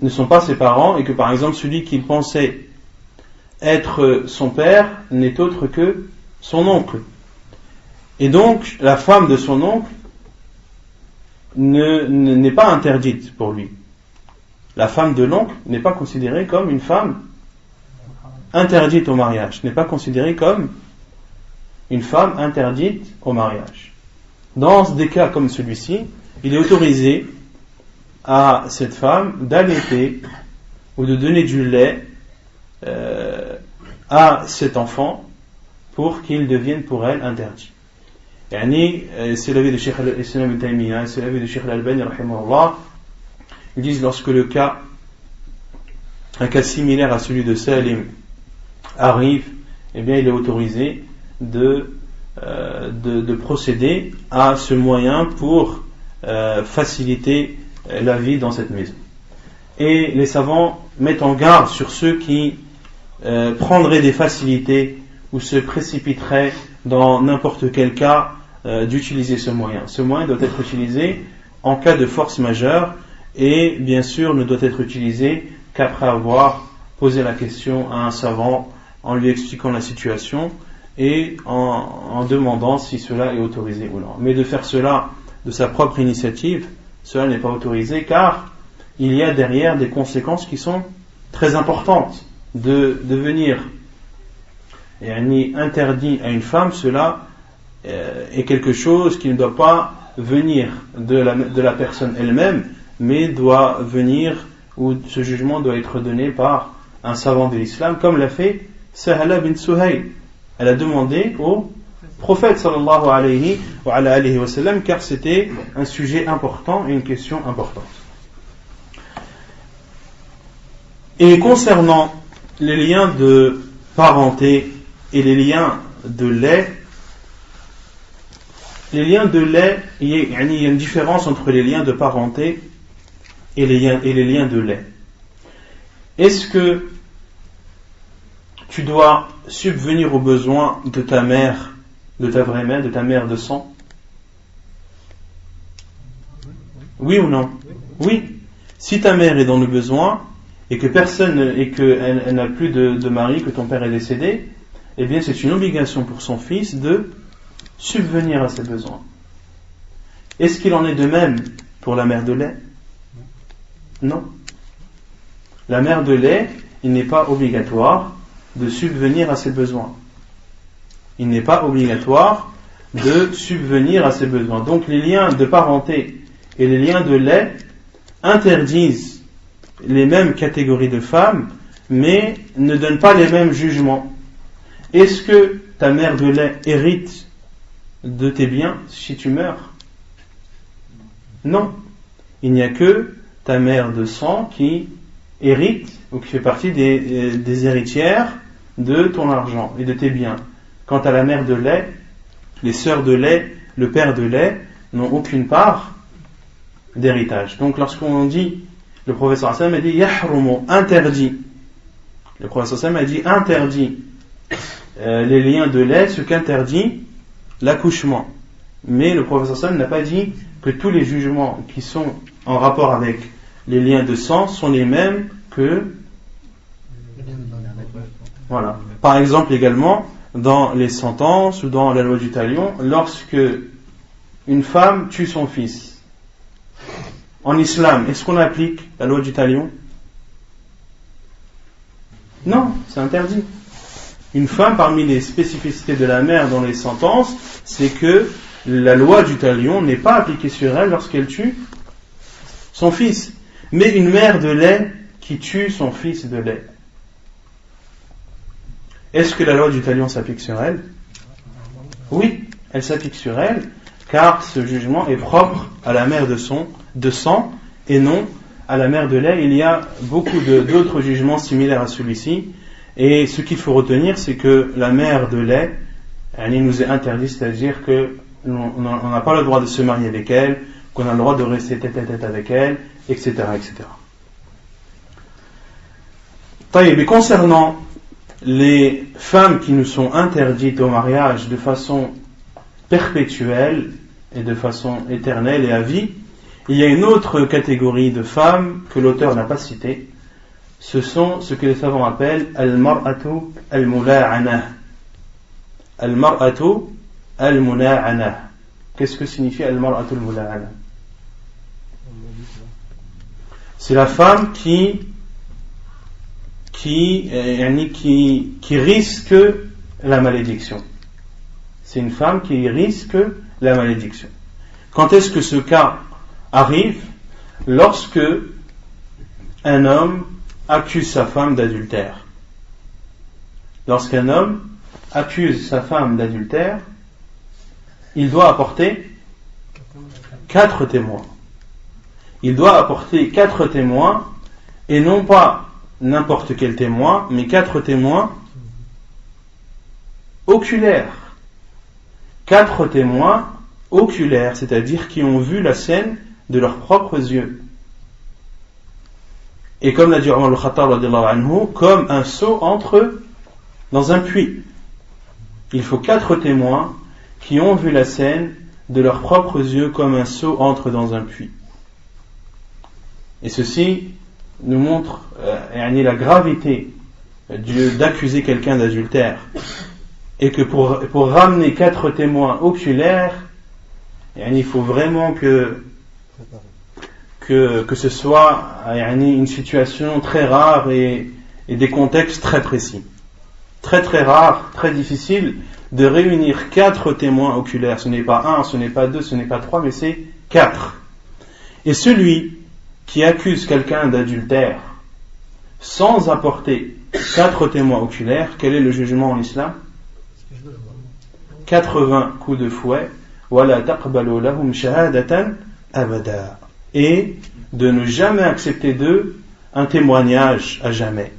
Ne sont pas ses parents, et que par exemple celui qu'il pensait être son père n'est autre que son oncle. Et donc la femme de son oncle n'est pas interdite pour lui. La femme de l'oncle n'est pas considérée comme une femme interdite au mariage, n'est pas considérée comme une femme interdite au mariage. Dans des cas comme celui-ci, il est autorisé à cette femme d'allaiter ou de donner du lait à cet enfant pour qu'il devienne pour elle interdit. C'est l'avis de Cheikh al-Islam ibn Taymiyyah, c'est l'avis de Cheikh al-Albani rahimahullah. Ils disent lorsque un cas similaire à celui de Salim arrive, eh bien il est autorisé de procéder à ce moyen pour faciliter la vie dans cette maison. Et les savants mettent en garde sur ceux qui prendraient des facilités ou se précipiteraient dans n'importe quel cas d'utiliser ce moyen. Ce moyen doit être utilisé en cas de force majeure et bien sûr ne doit être utilisé qu'après avoir posé la question à un savant en lui expliquant la situation et en demandant si cela est autorisé ou non. Mais de faire cela de sa propre initiative, cela n'est pas autorisé car il y a derrière des conséquences qui sont très importantes. De devenir interdit à une femme, cela est quelque chose qui ne doit pas venir de la personne elle-même, mais doit venir, ou ce jugement doit être donné par un savant de l'islam, comme l'a fait Sahla bint Suhayl. Elle a demandé au prophète sallallahu alayhi wa sallam, car c'était un sujet important et une question importante. Et concernant les liens de parenté et les liens de lait, il y a une différence entre les liens de parenté et les liens de lait. Est-ce que tu dois subvenir aux besoins de ta mère, de ta vraie mère, de ta mère de sang? Oui ou non? Oui. Si ta mère est dans le besoin et que qu'elle n'a plus de mari, que ton père est décédé, eh bien c'est une obligation pour son fils de subvenir à ses besoins. Est-ce qu'il en est de même pour la mère de lait? Non. La mère de lait, il n'est pas obligatoire de subvenir à ses besoins. Il n'est pas obligatoire de subvenir à ses besoins. Donc les liens de parenté et les liens de lait interdisent les mêmes catégories de femmes, mais ne donnent pas les mêmes jugements. Est-ce que ta mère de lait hérite de tes biens si tu meurs? Non. Il n'y a que ta mère de sang qui hérite ou qui fait partie des héritières de ton argent et de tes biens. Quant à la mère de lait, les sœurs de lait, le père de lait n'ont aucune part d'héritage. Donc lorsqu'on dit, le professeur Hassan a dit yahrumu, interdit. Le professeur Hassan a dit interdit les liens de lait, ce qu'interdit l'accouchement. Mais le professeur Hassan n'a pas dit que tous les jugements qui sont en rapport avec les liens de sang sont les mêmes que... Voilà. Par exemple également, dans les sentences ou dans la loi du talion, lorsque une femme tue son fils, en islam, est-ce qu'on applique la loi du talion? Non, c'est interdit. Une femme, parmi les spécificités de la mère dans les sentences, c'est que la loi du talion n'est pas appliquée sur elle lorsqu'elle tue son fils. Mais une mère de lait qui tue son fils de lait, est-ce que la loi du talion s'applique sur elle? Oui, elle s'applique sur elle, car ce jugement est propre à la mère de sang et non à la mère de lait. Il y a beaucoup d'autres jugements similaires à celui-ci, et ce qu'il faut retenir, c'est que la mère de lait, elle nous est interdite, c'est-à-dire que on n'a pas le droit de se marier avec elle, qu'on a le droit de rester tête à tête avec elle, etc., etc. Et concernant les femmes qui nous sont interdites au mariage de façon perpétuelle et de façon éternelle et à vie, il y a une autre catégorie de femmes que l'auteur n'a pas citée. Ce sont ce que les savants appellent al-mar'atu al-mula'ana. Al-mar'atu al-mula'ana. Qu'est-ce que signifie al-mar'atu al-mula'ana? C'est la femme qui risque la malédiction. C'est une femme qui risque la malédiction. Quand est-ce que ce cas arrive? Lorsque un homme accuse sa femme d'adultère. Lorsqu'un homme accuse sa femme d'adultère, il doit apporter 4 témoins. Il doit apporter 4 témoins, et non pas n'importe quel témoin, mais 4 témoins oculaires. 4 témoins oculaires, c'est-à-dire qui ont vu la scène de leurs propres yeux. Et comme l'a dit Omar al-Khattab radiyallahu anhu, comme un seau entre dans un puits. Il faut 4 témoins qui ont vu la scène de leurs propres yeux comme un seau entre dans un puits. Et ceci nous montre la gravité d'accuser quelqu'un d'adultère. Et que pour ramener 4 témoins oculaires, il faut vraiment que ce soit une situation très rare et des contextes très précis. Très très rare, très difficile de réunir 4 témoins oculaires. Ce n'est pas 1, ce n'est pas 2, ce n'est pas 3, mais c'est 4. Et celui qui accuse quelqu'un d'adultère sans apporter 4 témoins oculaires, quel est le jugement en islam? 80 coups de fouet, وَلَا تَقْبَلُوا لَهُمْ شَهَادَةً أَبَدًا, et de ne jamais accepter d'eux un témoignage à jamais.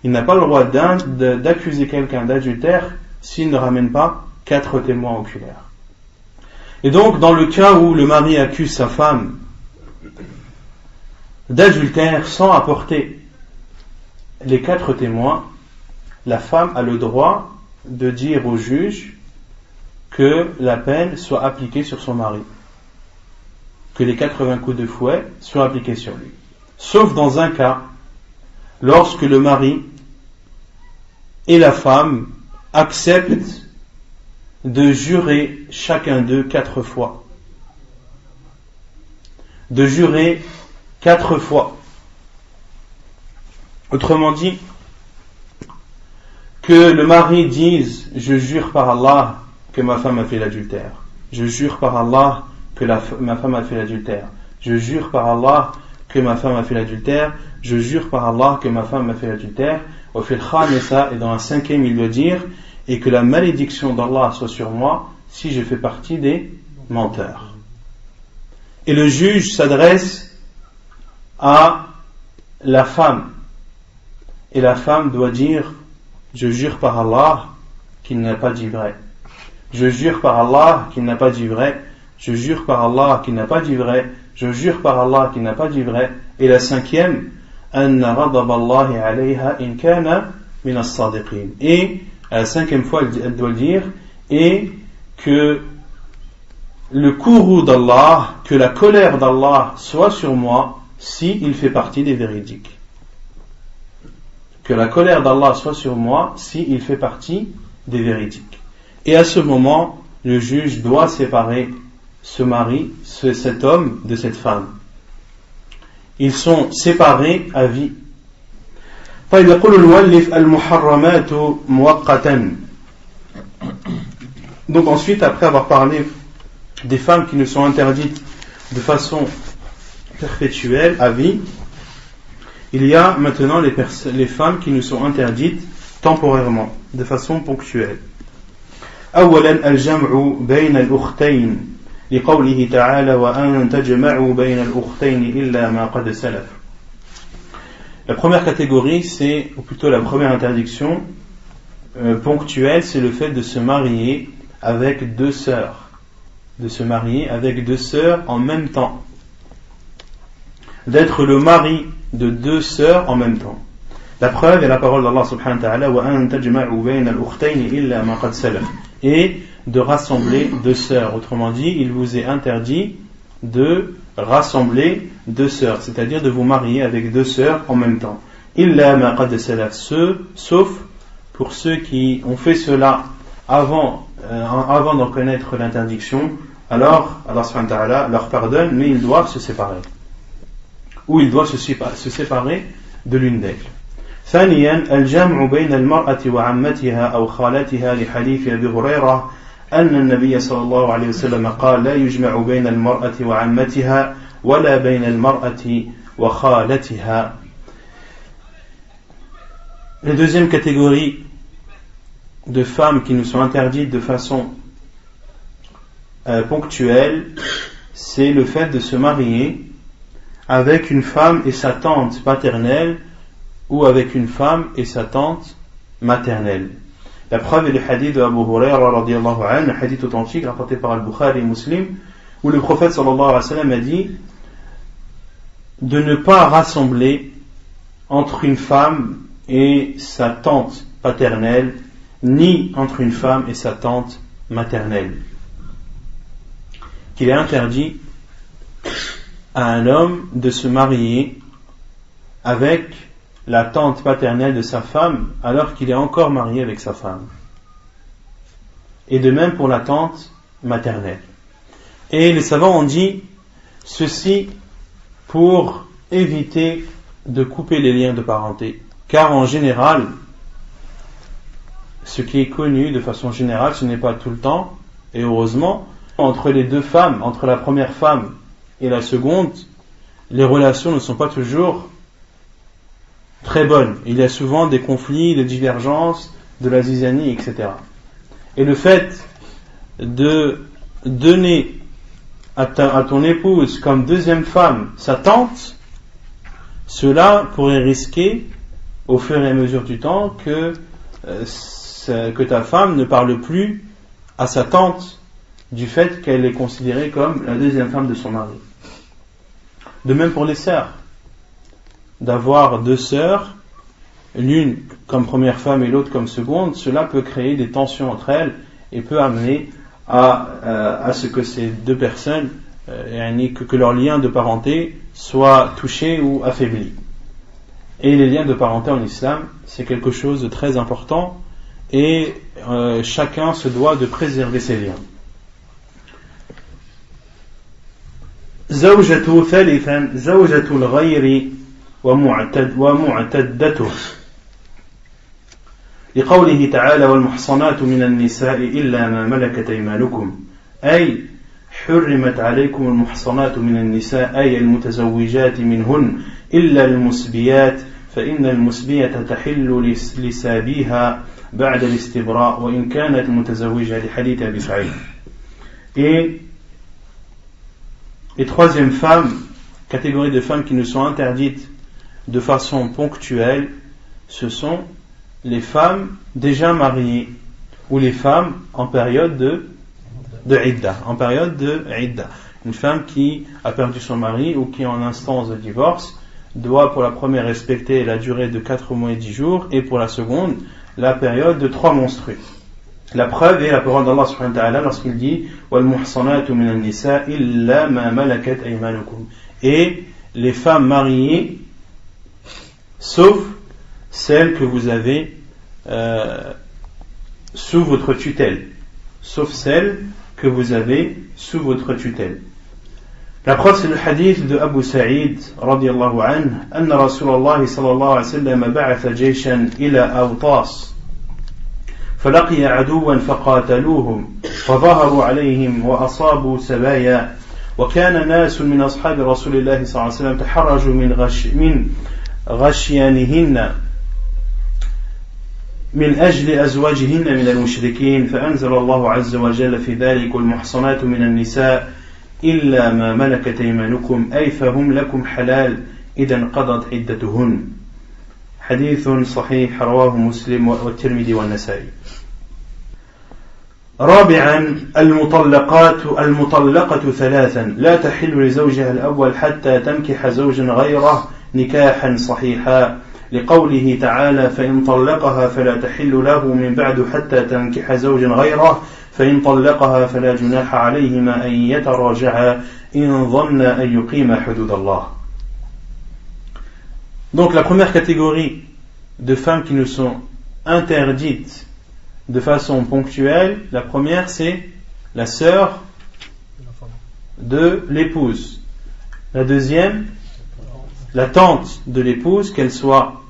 Il n'a pas le droit d'accuser quelqu'un d'adultère s'il ne ramène pas 4 témoins oculaires. Et donc, dans le cas où le mari accuse sa femme d'adultère sans apporter les 4 témoins, la femme a le droit de dire au juge que la peine soit appliquée sur son mari, que les 80 coups de fouet soient appliqués sur lui. Sauf dans un cas, lorsque le mari et la femme acceptent de jurer chacun d'eux 4 fois. De jurer 4 fois. Autrement dit, que le mari dise « Je jure par Allah que ma femme a fait l'adultère. Je jure par Allah que ma femme a fait l'adultère. Je jure par Allah que ma femme a fait l'adultère. Je jure par Allah que ma femme a fait l'adultère. » Et dans un 5e, il doit dire « Et que la malédiction d'Allah soit sur moi si je fais partie des menteurs. » Et le juge s'adresse à la femme. Et la femme doit dire « Je jure par Allah qu'il n'a pas dit vrai. Je jure par Allah qu'il n'a pas dit vrai. Je jure par Allah qu'il n'a pas dit vrai. Je jure par Allah qu'il n'a pas dit vrai. » Et la 5e, « Anna ghadab Allahi alayha in kana min as-sadiqin. » Et à la 5e fois, elle doit dire « Et que le courroux d'Allah, que la colère d'Allah soit sur moi si il fait partie des véridiques. » Que la colère d'Allah soit sur moi si il fait partie des véridiques. Et à ce moment, le juge doit séparer ce mari, cet homme, de cette femme. Ils sont séparés à vie. يقول المؤلف المحرمات مؤقتا. Donc ensuite, après avoir parlé des femmes qui nous sont interdites de façon perpétuelle, à vie, il y a maintenant les femmes qui nous sont interdites temporairement, de façon ponctuelle. أولا الجمع بين الأختين لقوله تعالى وأن تجمعوا بين الأختين إلا ما قد سلف. La première catégorie, c'est, ou plutôt la première interdiction ponctuelle, c'est le fait de se marier avec deux sœurs. De se marier avec deux sœurs en même temps. D'être le mari de deux sœurs en même temps. La preuve est la parole d'Allah subhanahu wa ta'ala وَأَن تَجْمَعُوا بَيْنَ الْأُخْتَيْنِ إِلَّا مَا قَدْ سَلَفَ. Et de rassembler deux sœurs. Autrement dit, il vous est interdit de rassembler deux sœurs, c'est-à-dire de vous marier avec deux sœurs en même temps. إِلَّا مَا قَدْ سَلَفَ. Sauf pour ceux qui ont fait cela avant d'en connaître l'interdiction, alors Allah subhanahu wa ta'ala leur pardonne, mais ils doivent se séparer. Ou ils doivent se séparer de l'une d'elles. ثانيا الجمع بين المرأة وعمتها أو خالتها لحديث أبي هريرة أن النبي صلى الله عليه وسلم قال لا يجمع بين المرأة وعمتها ولا بين المرأة وخالتها. La deuxième catégorie de femmes qui nous sont interdites de façon ponctuelle, c'est le fait de se marier avec une femme et sa tante paternelle ou avec une femme et sa tante maternelle. La preuve est le hadith de Abu Huraira radiyallahu anhu, un hadith authentique rapporté par Al-Bukhari et Muslim, où le prophète sallallahu alayhi wa sallam a dit de ne pas rassembler entre une femme et sa tante paternelle, ni entre une femme et sa tante maternelle. Qu'il est interdit à un homme de se marier avec la tante paternelle de sa femme alors qu'il est encore marié avec sa femme. Et de même pour la tante maternelle. Et les savants ont dit ceci pour éviter de couper les liens de parenté. Car en général, ce qui est connu de façon générale, ce n'est pas tout le temps, et heureusement, entre les deux femmes, entre la première femme et la seconde, les relations ne sont pas toujours très bonnes. Il y a souvent des conflits, des divergences, de la zizanie, etc. Et le fait de donner à ton épouse comme deuxième femme sa tante, cela pourrait risquer au fur et à mesure du temps que ta femme ne parle plus à sa tante du fait qu'elle est considérée comme la deuxième femme de son mari. De même pour les sœurs. D'avoir deux sœurs, l'une comme première femme et l'autre comme seconde, cela peut créer des tensions entre elles et peut amener à ce que ces deux personnes, que leur lien de parenté soit touché ou affaibli. Et les liens de parenté en islam, c'est quelque chose de très important et chacun se doit de préserver ses liens. ثالثا زوجة الغير ومعتدته لقوله تعالى والمحصنات من النساء إلا ما ملكت أيمانكم أي حرمت عليكم المحصنات من النساء أي المتزوجات منهن إلا المسبيات فإن المسبية تحل لسابيها بعد الاستبراء وإن كانت متزوجة لحديث أبي سعيد. Et troisième catégorie de femmes qui nous sont interdites de façon ponctuelle, ce sont les femmes déjà mariées ou les femmes en période de idda. Une femme qui a perdu son mari ou qui est en instance de divorce doit pour la première respecter la durée de 4 mois et 10 jours et pour la seconde la période de 3 menstrues. La preuve est la parole d'Allah subhanahu wa ta'ala lorsqu'il dit وَالْمُحْصَنَاتُ مِنَ النِّسَاءِ إِلَّا مَا مَلَكَتْ أَيْمَانُكُمْ. Et les femmes mariées sauf celles que vous avez sous votre tutelle. La preuve c'est le hadith de Abu Sa'id radiyallahu anhu أن رسول الله صلى الله عليه وسلم بعث جيشا إلى أوطاس فلقي عدوا فقاتلوهم فظهروا عليهم وأصابوا سبايا وكان ناس من أصحاب رسول الله صلى الله عليه وسلم تحرجوا من غشيانهن من أجل أزواجهن من المشركين فأنزل الله عز وجل في ذلك المحصنات من النساء إلا ما ملكت أيمانكم أي فهم لكم حلال إذا انقضت عدتهن حديث صحيح رواه مسلم والترمذي والنسائي. رابعا المطلقة ثلاثا لا تحل لزوجها الأول حتى تنكح زوجا غيره نكاحا صحيحا لقوله تعالى فإن طلقها فلا تحل له من بعد حتى تنكح زوجا غيره فإن طلقها فلا جناح عليهما أن يتراجعا إن ظن أن يقيما حدود الله. Donc la première catégorie de femmes qui nous sont interdites de façon ponctuelle, la première c'est la sœur de l'épouse. La deuxième, la tante de l'épouse, qu'elle soit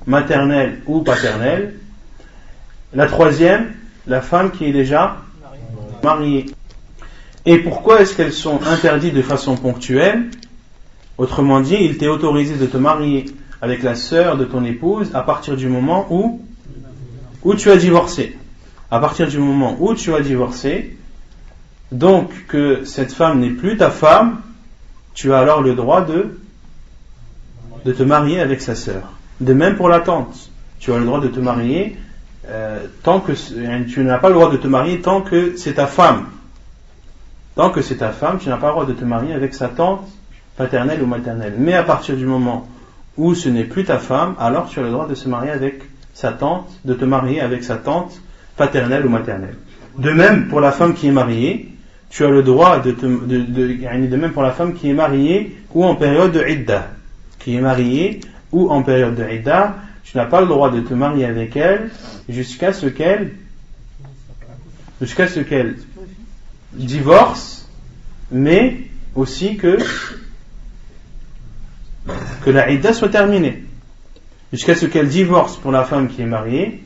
maternelle ou paternelle. La troisième, la femme qui est déjà mariée. Et pourquoi est-ce qu'elles sont interdites de façon ponctuelle? Autrement dit, il t'est autorisé de te marier avec la sœur de ton épouse à partir du moment où tu as divorcé. À partir du moment où tu as divorcé, donc que cette femme n'est plus ta femme, tu as alors le droit de te marier avec sa sœur. De même pour la tante, tu as le droit de te marier tant que tu n'as pas le droit de te marier tant que c'est ta femme. Tant que c'est ta femme, tu n'as pas le droit de te marier avec sa tante paternelle ou maternelle. Mais à partir du moment où ce n'est plus ta femme, alors tu as le droit de se marier avec sa tante, de te marier avec sa tante paternelle ou maternelle. De même pour la femme qui est mariée, tu as le droit de même pour la femme qui est mariée ou en période de idda, qui est mariée ou en période de idda, tu n'as pas le droit de te marier avec elle jusqu'à ce qu'elle divorce, mais aussi que la idda soit terminée, jusqu'à ce qu'elle divorce pour la femme qui est mariée,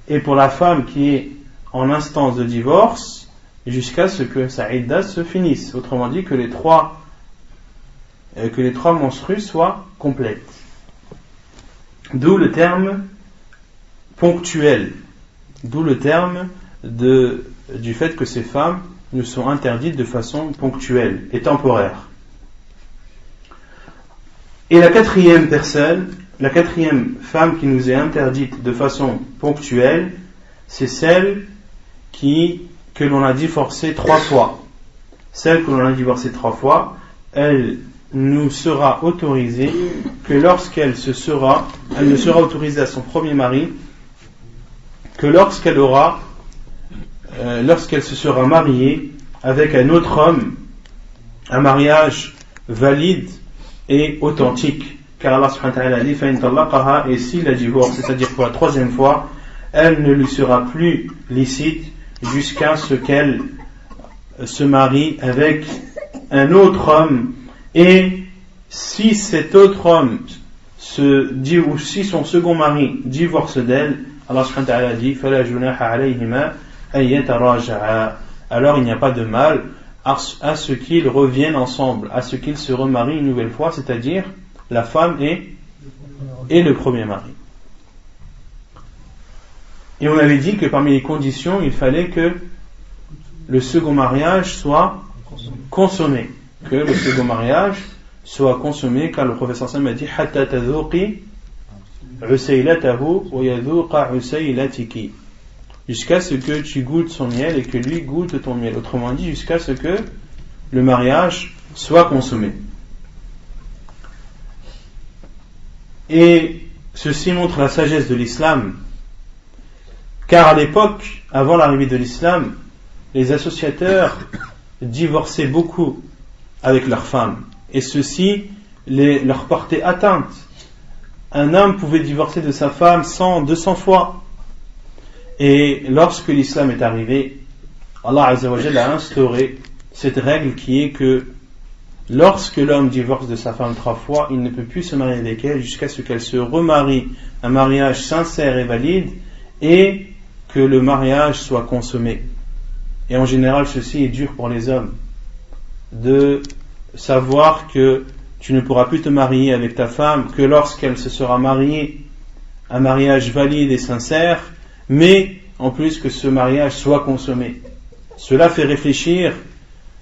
et pour la femme qui est en instance de divorce, jusqu'à ce que sa idda se finisse. Autrement dit, que les trois menstrues soient complètes. D'où le terme ponctuel, d'où le terme du fait que ces femmes nous sont interdites de façon ponctuelle et temporaire. Et la quatrième femme qui nous est interdite de façon ponctuelle, c'est celle que l'on a divorcée 3 fois. Celle que l'on a divorcée 3 fois, elle nous sera autorisée que elle ne sera autorisée à son premier mari que lorsqu'elle se sera mariée avec un autre homme, un mariage valide et authentique. Car Allah subhanahu wa ta'ala dit fa in talaqaha, et s'il la divorce, c'est-à-dire pour la 3e fois, elle ne lui sera plus licite jusqu'à ce qu'elle se marie avec un autre homme. Et si cet autre homme ou si son second mari divorce d'elle, Allah subhanahu wa ta'ala dit fala junaha alayhima an yataraja'a, alors il n'y a pas de mal à ce qu'ils reviennent ensemble, à ce qu'ils se remarient une nouvelle fois, c'est-à-dire la femme et le premier mari. Et on avait dit que parmi les conditions, il fallait que le second mariage soit consommé. Que le second mariage soit consommé, car le professeur Sam a dit hatta tadhuqi usaylatahu wa yadhuqa usaylatiki, jusqu'à ce que tu goûtes son miel et que lui goûte ton miel. Autrement dit, jusqu'à ce que le mariage soit consommé. Et ceci montre la sagesse de l'islam, car à l'époque, avant l'arrivée de l'islam, les associateurs divorçaient beaucoup avec leurs femmes, et ceci leur portait atteinte. Un homme pouvait divorcer de sa femme 100, 200 fois. Et lorsque l'islam est arrivé, Allah Azza wa Jalla a instauré cette règle qui est que lorsque l'homme divorce de sa femme 3 fois, il ne peut plus se marier avec elle jusqu'à ce qu'elle se remarie, un mariage sincère et valide, et que le mariage soit consommé. Et en général, ceci est dur pour les hommes, de savoir que tu ne pourras plus te marier avec ta femme que lorsqu'elle se sera mariée, un mariage valide et sincère, mais en plus que ce mariage soit consommé. Cela fait réfléchir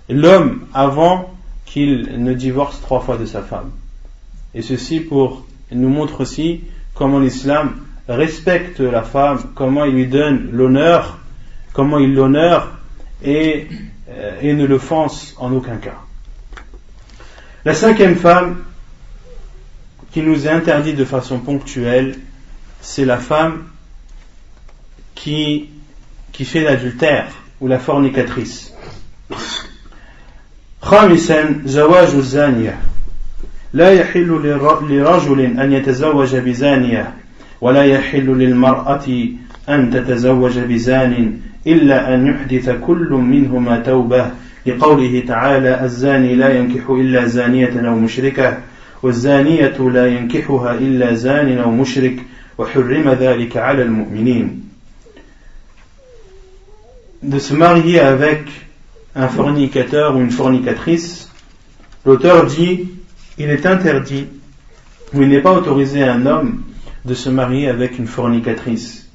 l'homme avant qu'il ne divorce 3 fois de sa femme. Et ceci nous montre aussi comment l'islam respecte la femme, comment il lui donne l'honneur, comment il l'honore et ne l'offense en aucun cas. La 5e femme qui nous est interdite de façon ponctuelle, c'est la femme qui fait l'adultère ou la fornicatrice. خامسا زواج الزانية لا يحل لرجل أن يتزوج بزانية ولا يحل للمرأة أن تتزوج بزان إلا أن يحدث كل منهما توبة لقوله تعالى الزاني لا ينكح إلا زانية أو مشركة والزانية لا ينكحها إلا زان أو مشرك وحرم ذلك على المؤمنين. De se marier avec un fornicateur ou une fornicatrice, l'auteur dit il est interdit ou il n'est pas autorisé à un homme de se marier avec une fornicatrice.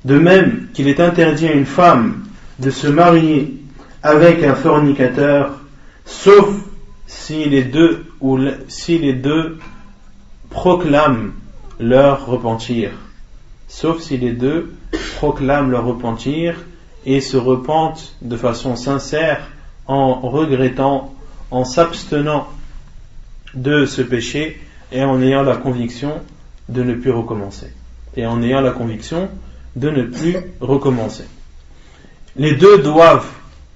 De même qu'il est interdit à une femme de se marier avec un fornicateur, sauf si les deux proclament leur repentir. Sauf si les deux proclament leur repentir et se repentent de façon sincère en regrettant, en s'abstenant de ce péché et en ayant la conviction de ne plus recommencer. Les deux doivent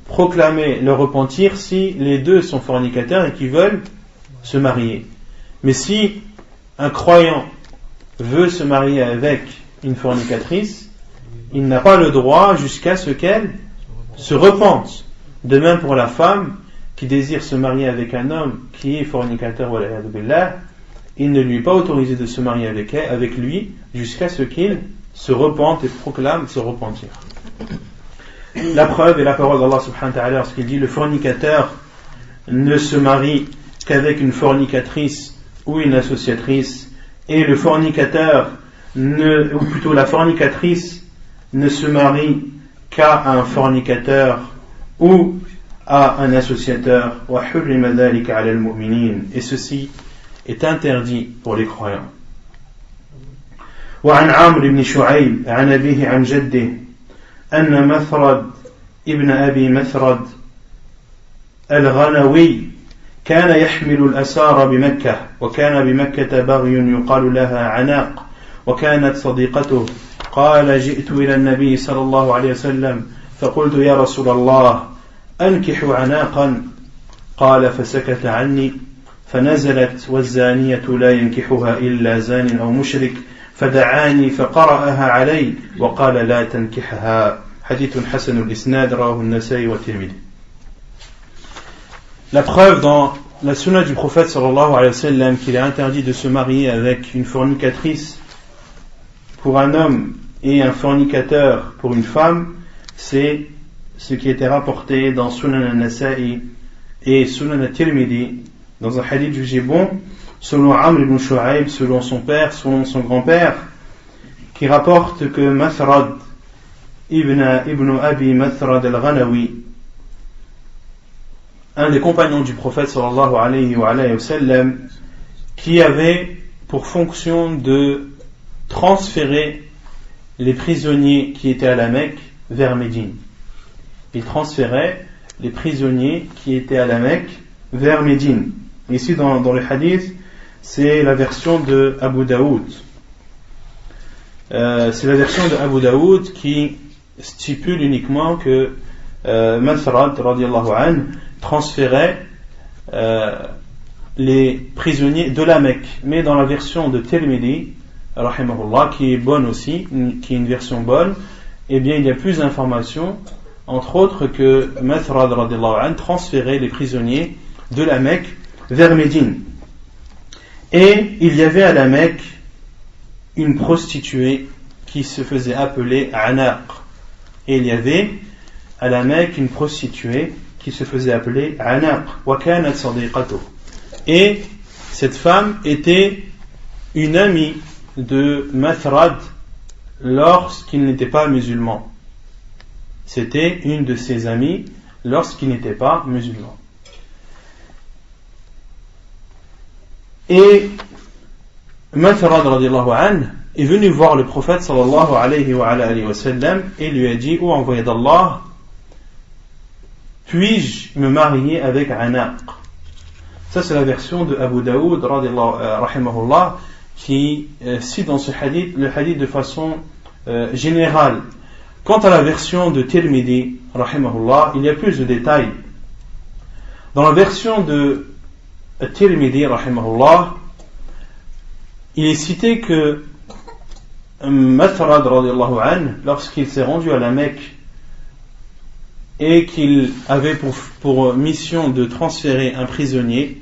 proclamer leur repentir si les deux sont fornicateurs et qu'ils veulent se marier. Mais si un croyant veut se marier avec une fornicatrice, il n'a pas le droit jusqu'à ce qu'elle se repente. De même pour la femme qui désire se marier avec un homme qui est fornicateur, il ne lui est pas autorisé de se marier avec lui jusqu'à ce qu'il se repente et proclame se repentir. La preuve est la parole d'Allah subhanahu wa ta'ala lorsqu'il dit le fornicateur ne se marie qu'avec une fornicatrice ou une associatrice, et le fornicateur ou plutôt la fornicatrice ne se marie qu'à un fornicateur ou à un associateur. Et ceci est interdit pour les croyants. وعن عمرو بن شعيب عن أبيه عن جده أن مثرد ابن أبي مثرد الغنوي كان يحمل الأسار بمكة وكان بمكة بغي يقال لها عناق وكانت صديقته قال جئت إلى النبي صلى الله عليه وسلم فقلت يا رسول الله أنكح عناقا قال فسكت عني فنزلت والزانية لا ينكحها إلا زان أو مشرك فدعاني فقرأها علي وقال لا تنكحها حديث حسن الإسناد رواه النسائي والترمذي. La preuve dans la sunna du prophète sallallahu alayhi wa sallam qu'il est interdit de se marier avec une fornicatrice pour un homme et un fornicateur pour une femme, c'est ce qui était rapporté dans Sunan al-Nasa'i et Sunan al-Tirmidhi dans un hadith jugé bon selon Amr ibn Shu'aib, selon son père, selon son grand-père, qui rapporte que Mathrad ibn Abi Mathrad al-Ghanawi, un des compagnons du prophète sallallahu alayhi wa sallam, qui avait pour fonction de transférer les prisonniers qui étaient à la Mecque vers Médine. Il transférait les prisonniers qui étaient à la Mecque vers Médine. Ici dans le hadith, c'est la version de Abu Daoud. C'est la version de Abu Daoud qui stipule uniquement que Mathrad radiyallahu anhu transférait les prisonniers de la Mecque. Mais dans la version de Tirmidhi, rahimahullah, qui est bonne aussi, qui est une version bonne, eh bien il y a plus d'informations, entre autres que Mathrad radiyallahu anhu transférait les prisonniers de la Mecque vers Médine. Et il y avait à la Mecque une prostituée qui se faisait appeler Anaq. Et il y avait à la Mecque une prostituée qui se faisait appeler Anaq, wa kanat sadiqatuh. Et cette femme était une amie de Mathrad lorsqu'il n'était pas musulman. C'était une de ses amies lorsqu'il n'était pas musulman. Et Mathrad radiallahu anhu est venu voir le prophète sallallahu alayhi wa sallam et lui a dit: ô envoyé d'Allah, puis-je me marier avec Anaq? Ça, c'est la version de Abu Daoud rahimahullah qui cite dans ce hadith le hadith de façon générale. Quant à la version de Tirmidhi rahimahullah, il y a plus de détails. Dans la version de Tirmidhi rahimahullah, il est cité que Mathrad radiallahu anhu, lorsqu'il s'est rendu à la Mecque et qu'il avait pour mission de transférer un prisonnier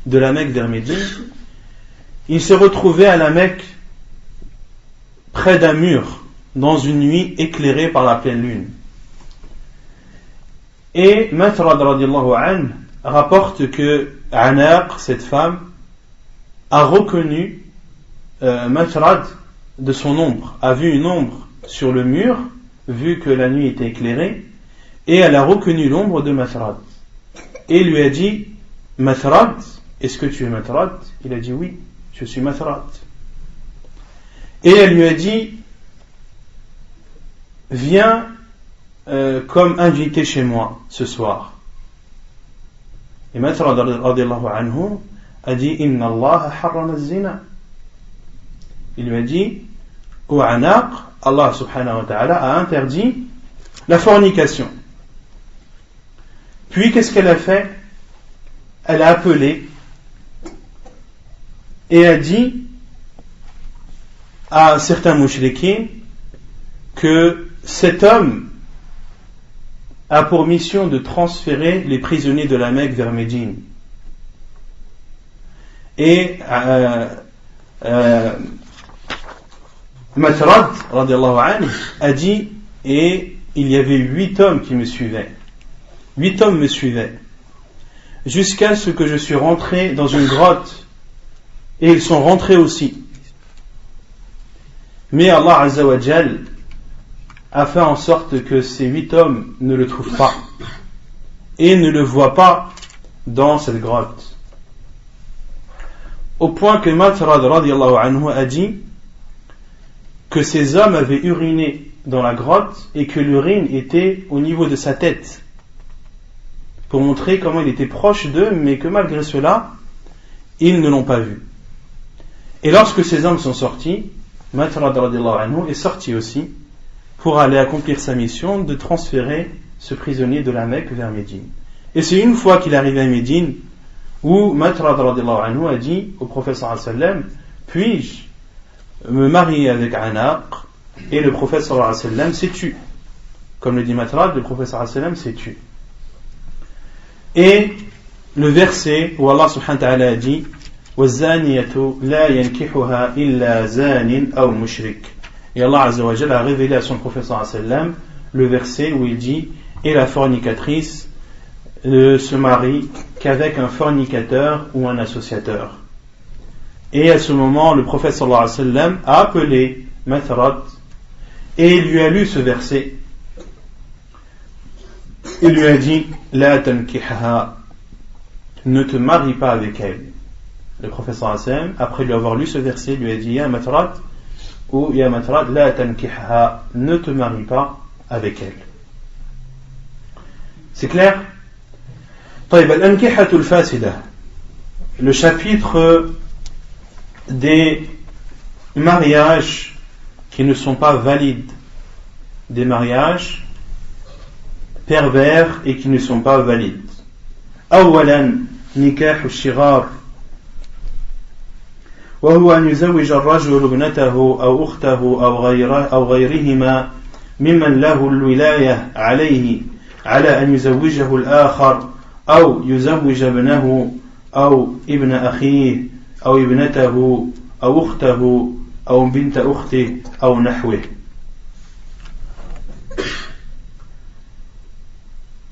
de la Mecque vers Médine, il se retrouvait à la Mecque près d'un mur dans une nuit éclairée par la pleine lune. Et Mathrad radiallahu anhu rapporte que Anaq, cette femme, a reconnu Mathrad de son ombre, a vu une ombre sur le mur, vu que la nuit était éclairée, et elle a reconnu l'ombre de Mathrad. Et lui a dit: Mathrad, est-ce que tu es Mathrad? Il a dit: oui, je suis Mathrad. Et elle lui a dit: viens comme invité chez moi ce soir. Et Mathrad radiallahu anhu a dit: Inna Allah harrama az-zina. Il lui a dit: ô Anaq, Allah subhanahu wa ta'ala a interdit la fornication. Puis qu'est-ce qu'elle a fait? Elle a appelé et a dit à certains mouchriquins que cet homme a pour mission de transférer les prisonniers de la Mecque vers Médine. Et Mathrad radiallahu anhu a dit: et il y avait 8 hommes qui me suivaient. 8 hommes me suivaient jusqu'à ce que je suis rentré dans une grotte, et ils sont rentrés aussi. Mais Allah Azza wa Jal a fait en sorte que ces 8 hommes ne le trouvent pas et ne le voient pas dans cette grotte, au point que Mathrad radiallahu anhu a dit que ces hommes avaient uriné dans la grotte et que l'urine était au niveau de sa tête, pour montrer comment il était proche d'eux, mais que malgré cela ils ne l'ont pas vu. Et lorsque ces hommes sont sortis, Mathrad radiallahu anhu est sorti aussi pour aller accomplir sa mission de transférer ce prisonnier de la Mecque vers Médine. Et c'est une fois qu'il est arrivé à Médine où Mathrad radiallahu anhu a dit au prophète sallallahu alayhi wa sallam: puis-je me marier avec Anaq? Et le prophète sallallahu alayhi wa sallam s'est tu. Comme le dit Mathrad, le prophète sallallahu alayhi wa sallam s'est tu. Et le verset où Allah subhanahu wa ta'ala a dit: وَالزَّانِيَةُ لَا يَنْكِحُهَا إِلَّا زَانٍ أَوْ مُشْرِكٍ. Et Allah Azza wa Jalla a révélé à son prophète sallallahu alayhi wa sallam le verset où il dit: et la fornicatrice ne se marie qu'avec un fornicateur ou un associateur. Et à ce moment, le prophète sallallahu alayhi wa sallam a appelé Mathrad et il lui a lu ce verset. Il lui a dit: La tankihha, ne te marie pas avec elle. Le prophète sallallahu alayhi wa sallam, après lui avoir lu ce verset, lui a dit: Ya Mathrad, ou Ya Mathrad, la tankihha, ne te marie pas avec elle. C'est clair? طيب, al-ankihatu al-fasida, le chapitre des mariages qui ne sont pas valides, des mariages pervers et qui ne sont pas valides. أولا نكاح الشغار, وهو أن يزوج الرجل ابنته أو أخته أو غيرهما ممن له الولاية عليه على أن يزوجه الآخر أو يزوج ابنه أو ابن أخيه أو ابنته أو أخته أو بنت أخته أو نحوه.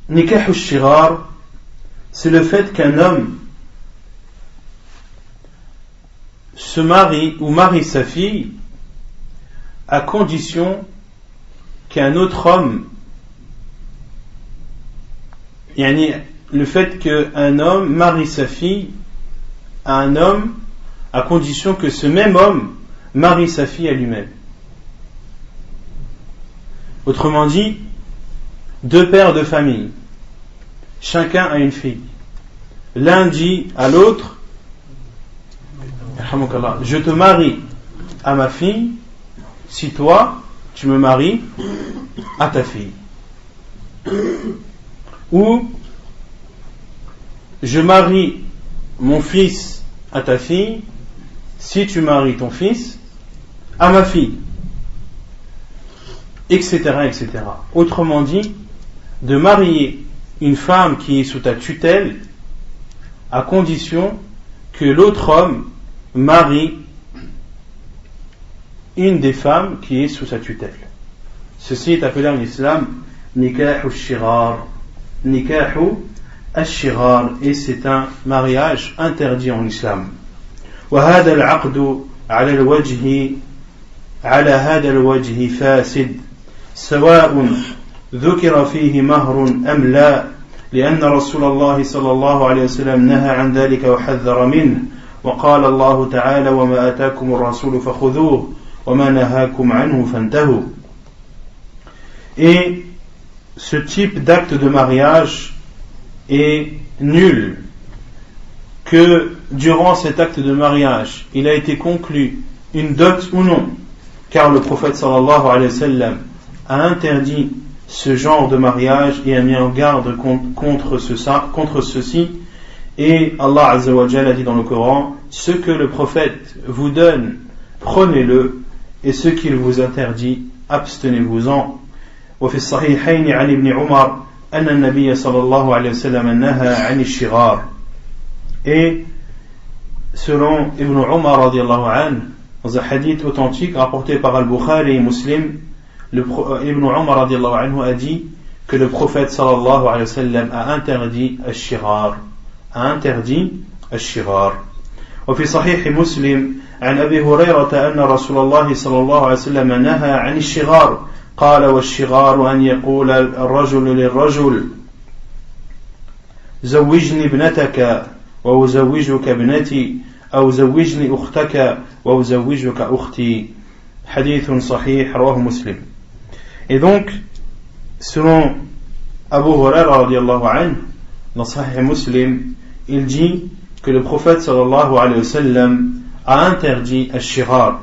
nikah al-shighar, c'est le fait qu'un homme se marie ou marie sa fille à condition qu'un autre homme, le fait qu'un homme marie sa fille à un homme à condition que ce même homme marie sa fille à lui-même. Autrement dit, deux pères de famille, chacun a une fille. L'un dit à l'autre, je te marie à ma fille si toi tu me maries à ta fille. Ou je marie mon fils à ta fille si tu maries ton fils à ma fille, etc., etc. Autrement dit, de marier une femme qui est sous ta tutelle à condition que l'autre homme marie une des femmes qui est sous sa tutelle. Ceci est appelé en islam nikah al-shighar. Nikah al-shighar, et c'est un mariage interdit en islam. وهذا العقد على هذا الوجه فاسد سواء ذكر فيه مهر أم لا لأن رسول الله صلى الله عليه وسلم نهى عن ذلك وحذر منه وقال الله تعالى وما آتاكم الرسول فخذوه وما نهاكم عنه فانتهوا. Et ce type d'acte de mariage est nul que durant cet acte de mariage il a été conclu une dot ou non, car le prophète sallallahu alayhi wa sallam a interdit ce genre de mariage et a mis en garde contre ceci, et Allah Azza wa Jalla a dit dans le Coran, ce que le prophète vous donne, prenez-le, et ce qu'il vous interdit, abstenez-vous-en. وفي الصحيحين عن ابن عمر أن النبي صلى الله عليه وسلم نهى عن الشغار. Et selon Ibn Umar radiallahu anhu, dans un hadith authentique rapporté par Al-Bukhari et Muslim, Ibn Umar radiallahu anhu a dit que le prophète sallallahu alayhi wa sallam a interdit al-shighar. وفي صحيح مسلم عن أبي هريرة أن رسول الله صلى الله عليه وسلم نهى عن الشغار قال والشغار أن يقول الرجل للرجل زوجني ابنتك وأزوجك ابنتي أو زوجني أختك وأزوجك أختي. حديث صحيح رواه مسلم. Et donc, selon Abu Huraira radiallahu anhu, dans Sahih Muslim, il dit que le prophète sallallahu alayhi wa sallam a interdit al-shighar.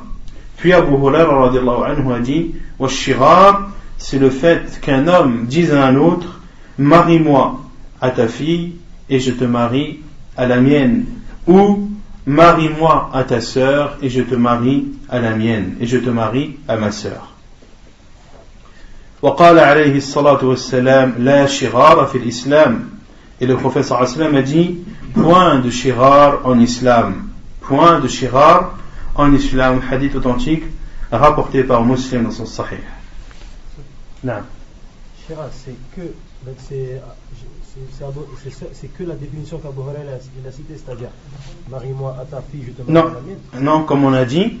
Puis Abu Huraira radiallahu anhu a dit, al-shighar, c'est le fait qu'un homme dise à un autre, marie-moi à ta fille et je te marie à la mienne, ou marie-moi à ta sœur et je te marie à la mienne, et je te marie à ma sœur. وقال عليه الصلاة والسلام لا شغار في الإسلام. Et le prophète sallallahu alayhi wa sallam a dit point de shighar en islam. Point de shighar en islam. Hadith authentique rapporté par Muslim dans son Sahih. Non. Shighar, c'est que la définition qu'Abu Huraira a citée, c'est-à-dire marie-moi à ta fille, je te marie à la mienne. Non, comme on a dit,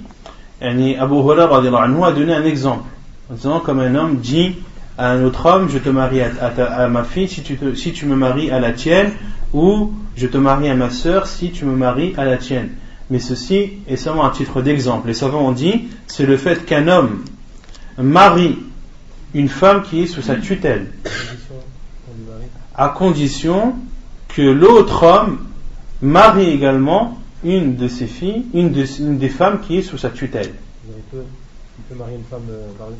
Abu Huraira a donné un exemple. En disant, comme un homme dit à un autre homme, je te marie à ma fille si tu me maries à la tienne, ou je te marie à ma sœur si tu me maries à la tienne. Mais ceci est seulement un titre d'exemple. Les savants ont dit, c'est le fait qu'un homme marie une femme qui est sous sa tutelle, à condition que l'autre homme marie également une de ses filles, une des femmes qui est sous sa tutelle. Il peut marier une femme,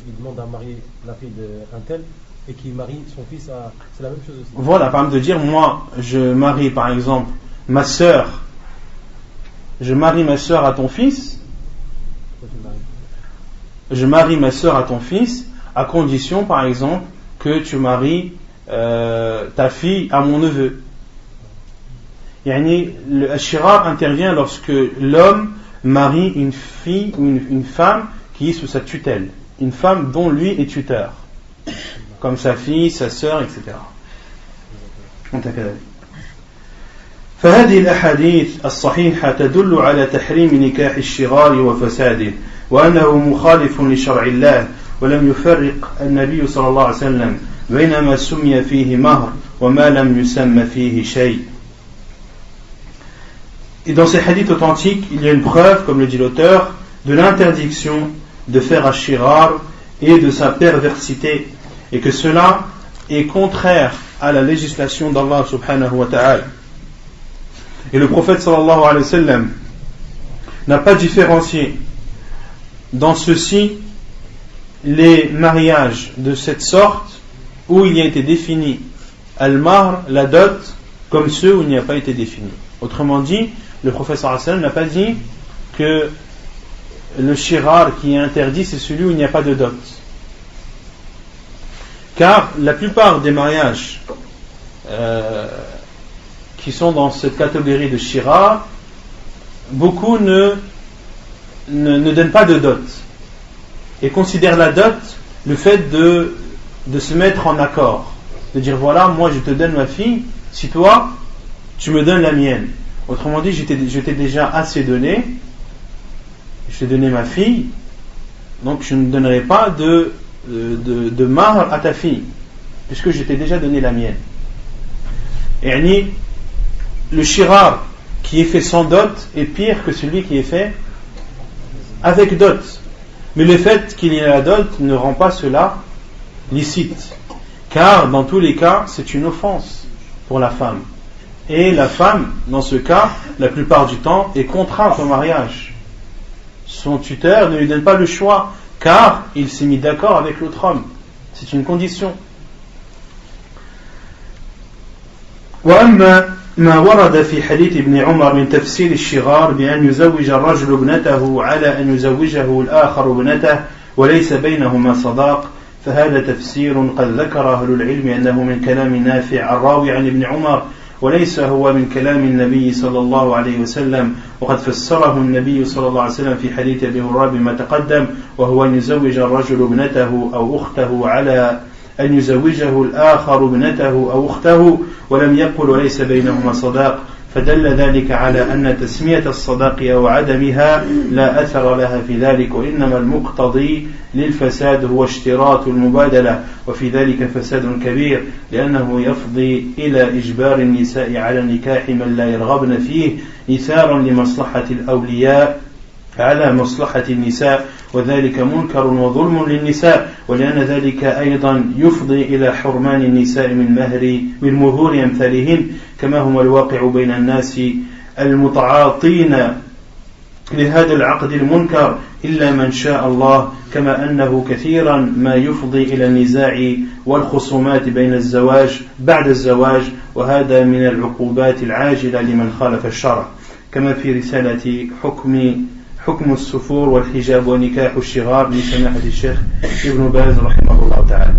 il demande à marier la fille d'un tel et qui marie son fils à. C'est la même chose aussi. Voilà, par exemple de dire, moi je marie par exemple ma sœur, je marie ma sœur à ton fils. Je marie ma sœur à ton fils à condition par exemple que tu maries ta fille à mon neveu. Le al-shighar intervient lorsque l'homme marie une fille ou une femme qui est sous sa tutelle, une femme dont lui est tuteur, comme sa fille, sa sœur, etc. فهذه الأحاديث الصحيحة تدل على تحريم نكاح الشغار وفساده وأنه مخالف لشرع الله ولم يفرق النبي صلى الله عليه وسلم بين ما سمي فيه مهر وما لم يسمى فيه شيء. Et dans ces hadiths authentiques, il y a une preuve, comme le dit l'auteur, de l'interdiction de faire ash-shirar et de sa perversité, et que cela est contraire à la législation d'Allah subhanahu wa ta'ala. Et le prophète sallallahu alayhi wa sallam n'a pas différencié dans ceci les mariages de cette sorte où il y a été défini al-mahr, la dot, comme ceux où il n'y a pas été défini. Autrement dit, le prophète sallallahu alayhi wa sallam n'a pas dit que le shirar qui est interdit c'est celui où il n'y a pas de dot. Car la plupart des mariages qui sont dans cette catégorie de shirar, beaucoup ne donnent pas de dot et considèrent la dot le fait de se mettre en accord, de dire voilà, moi je te donne ma fille si toi tu me donnes la mienne. Autrement dit, je t'ai déjà assez donné, je t'ai donné ma fille, donc je ne donnerai pas de mahr à ta fille puisque je t'ai déjà donné la mienne. Et le shirar qui est fait sans dot est pire que celui qui est fait avec dot. Mais le fait qu'il y ait la dot ne rend pas cela licite, car dans tous les cas c'est une offense pour la femme. Et la femme, dans ce cas, la plupart du temps, est contrainte au mariage. Son tuteur ne lui donne pas le choix, car il s'est mis d'accord avec l'autre homme. C'est une condition. وأما ما ورد في حديث ابن عمر من تفسير الشغار بأن يزوج الرجل ابنته على أن يزوجه الآخر ابنته وليس بينهما صداق فهذا تفسير قد ذكر أهل العلم أنه من كلام نافع الراوي عن ابن عمر وليس هو من كلام النبي صلى الله عليه وسلم وقد فسره النبي صلى الله عليه وسلم في حديث أبي هريرة بما تقدم وهو أن يزوج الرجل ابنته أو أخته على أن يزوجه الآخر ابنته أو أخته ولم يقل وليس بينهما صداق فدل ذلك على أن تسمية الصداق أو عدمها لا أثر لها في ذلك وإنما المقتضي للفساد هو اشتراط المبادلة وفي ذلك فساد كبير لأنه يفضي إلى إجبار النساء على نكاح من لا يرغبن فيه إيثارا لمصلحة الأولياء على مصلحة النساء وذلك منكر وظلم للنساء ولأن ذلك أيضا يفضي إلى حرمان النساء من مهور أمثالهن كما هو الواقع بين الناس المتعاطين لهذا العقد المنكر إلا من شاء الله كما أنه كثيرا ما يفضي إلى النزاع والخصومات بين الزواج بعد الزواج وهذا من العقوبات العاجلة لمن خالف الشرع كما في رسالة حكم السفور والحجاب ونكاح الشغار لسماحة الشيخ Ibn Baz rahimahullah ta'ala.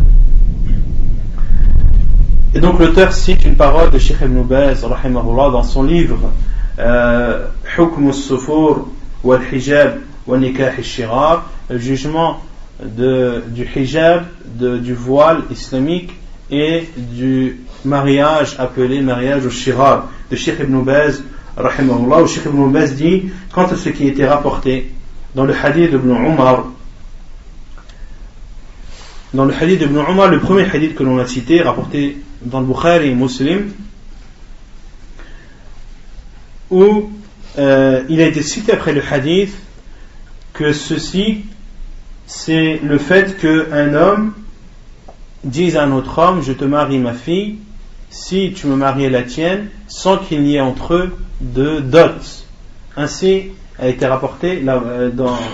Et donc l'auteur cite une parole de Cheikh Ibn Baz rahimahullah dans son livre حكم السفور والحجاب ونكاح الشغار, le jugement du hijab, du voile islamique et du mariage appelé mariage au shirar de Cheikh Ibn Baz rahimahullah, où Cheikh Ibn Baz dit quant à ce qui était rapporté dans le hadith d'Ibn Umar, le premier hadith que l'on a cité, rapporté dans le Bukhari et Muslim, où il a été cité après le hadith que ceci, c'est le fait qu'un homme dise à un autre homme je te marie ma fille si tu me maries la tienne sans qu'il n'y ait entre eux de dot. Ainsi a été rapporté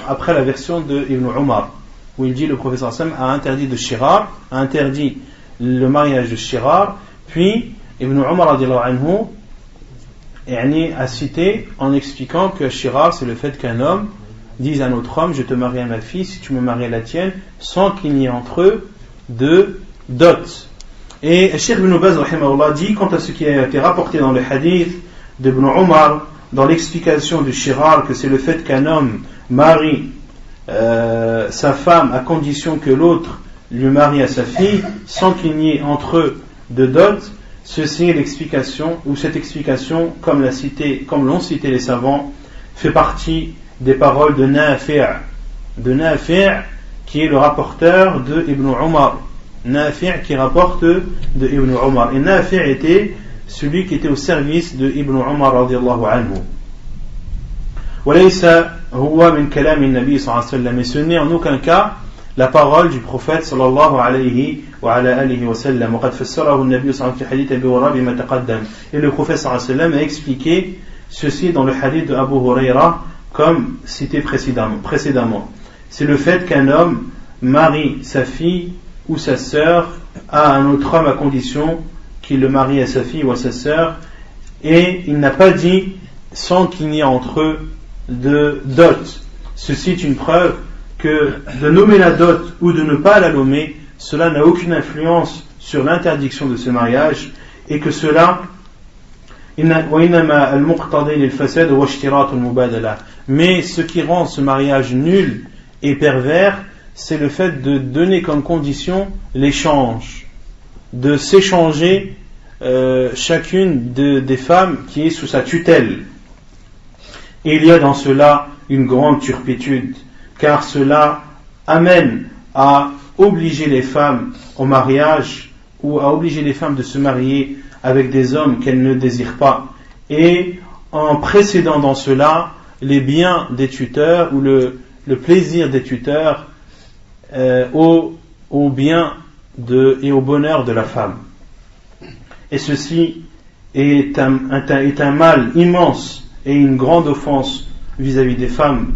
après la version de Ibn Umar, où il dit le professeur Sam a interdit de shirar, a interdit le mariage de shirar, puis Ibn Umar a cité en expliquant que shirar c'est le fait qu'un homme dise à un autre homme je te marie à ma fille si tu me maries à la tienne sans qu'il n'y ait entre eux de dot. Et Cheikh Ibn Baz rahimahullah dit quant à ce qui a été rapporté dans le hadith d'Ibn Umar dans l'explication du shirar que c'est le fait qu'un homme marie sa femme à condition que l'autre lui marie à sa fille sans qu'il n'y ait entre eux de dot, ceci est l'explication, ou cette explication, comme l'ont cité les savants, fait partie des paroles de Nafi', qui est le rapporteur de Ibn Umar. Nafi' qui rapporte de Ibn Umar. Et Nafi' était celui qui était au service de Ibn Umar radiallahu anhu. وليس هو من كلام النبي صلى الله عليه وسلم, et ce n'est en aucun cas la parole du prophète صلى الله عليه وعلى آله وسلم. وقد فسره النبي صلى الله عليه وسلم في حديث أبي هريرة بما تقدم. Et le prophète صلى الله عليه وسلم a expliqué ceci dans le hadith de Abu Huraira comme cité précédemment. C'est le fait qu'un homme marie sa fille ou sa sœur à un autre homme à condition qu'il le marie à sa fille ou à sa sœur, et il n'a pas dit sans qu'il n'y ait entre eux de dot. Ceci est une preuve que de nommer la dot ou de ne pas la nommer, cela n'a aucune influence sur l'interdiction de ce mariage, et que cela mais ce qui rend ce mariage nul et pervers, c'est le fait de donner comme condition l'échange, de s'échanger chacune des femmes qui est sous sa tutelle. Et il y a dans cela une grande turpitude, car cela amène à obliger les femmes au mariage, ou à obliger les femmes de se marier avec des hommes qu'elles ne désirent pas, et en précédant dans cela les biens des tuteurs ou le plaisir des tuteurs au bien et au bonheur de la femme. Et ceci est un mal immense et une grande offense vis-à-vis des femmes.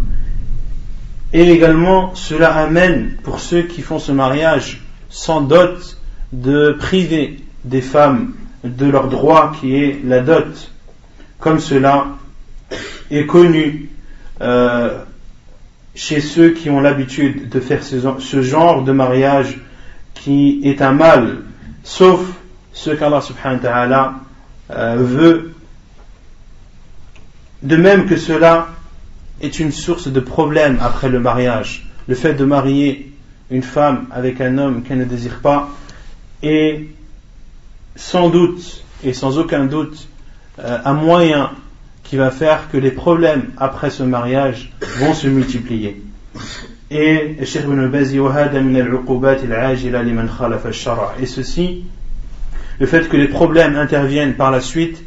Et également cela amène pour ceux qui font ce mariage sans dot de priver des femmes de leur droit qui est la dot, comme cela est connu chez ceux qui ont l'habitude de faire ce genre de mariage qui est un mal, sauf ce qu'Allah subhanahu wa ta'ala veut. De même que cela est une source de problème après le mariage, le fait de marier une femme avec un homme qu'elle ne désire pas est sans doute et sans aucun doute un moyen qui va faire que les problèmes après ce mariage vont se multiplier. Et et ceci, le fait que les problèmes interviennent par la suite,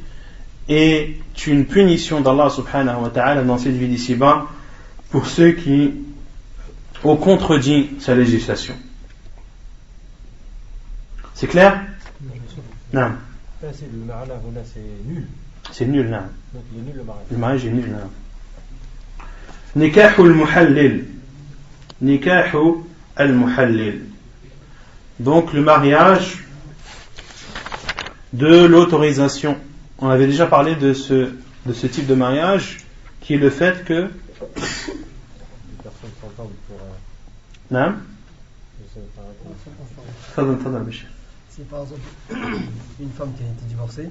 est une punition d'Allah subhanahu wa ta'ala dans cette vie d'ici-bas pour ceux qui ont contredit sa législation. C'est clair? Non. Le mariage là, c'est nul. C'est nul, non. Donc il est nul le mariage. Le mariage est nul, non. Nikahul muhallil. Nikahul al-muhallil. Donc le mariage de l'autorisation. On avait déjà parlé de ce type de mariage, qui est le fait que Les personnes s'entendent pour non. Si par exemple une femme qui a été divorcée,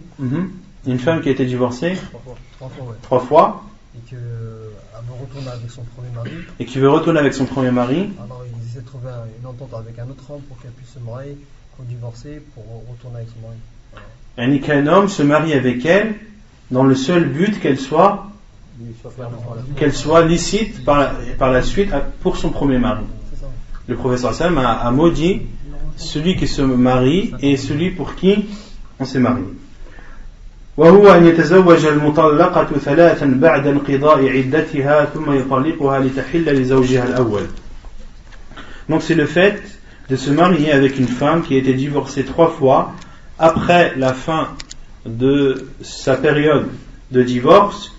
Une femme qui a été divorcée 3 fois, ouais. et qu'elle veut retourner avec son premier mari, et qui veut retourner avec son premier mari, alors ils essaient de trouver une entente avec un autre homme pour qu'elle puisse se marier, pour divorcer, pour retourner avec son mari. et qu'un homme se marie avec elle dans le seul but qu'elle soit licite par la suite pour son premier mari. C'est ça. Le professeur Sam a maudit celui qui se marie et celui pour qui on s'est marié. وهو أن يتزوج المطلقة 3 بعد انقضاء عدتها ثم يطلقها لتحل لزوجها الأول. Donc c'est le fait de se marier avec une femme qui a été divorcée 3 fois après la fin de sa période de divorce,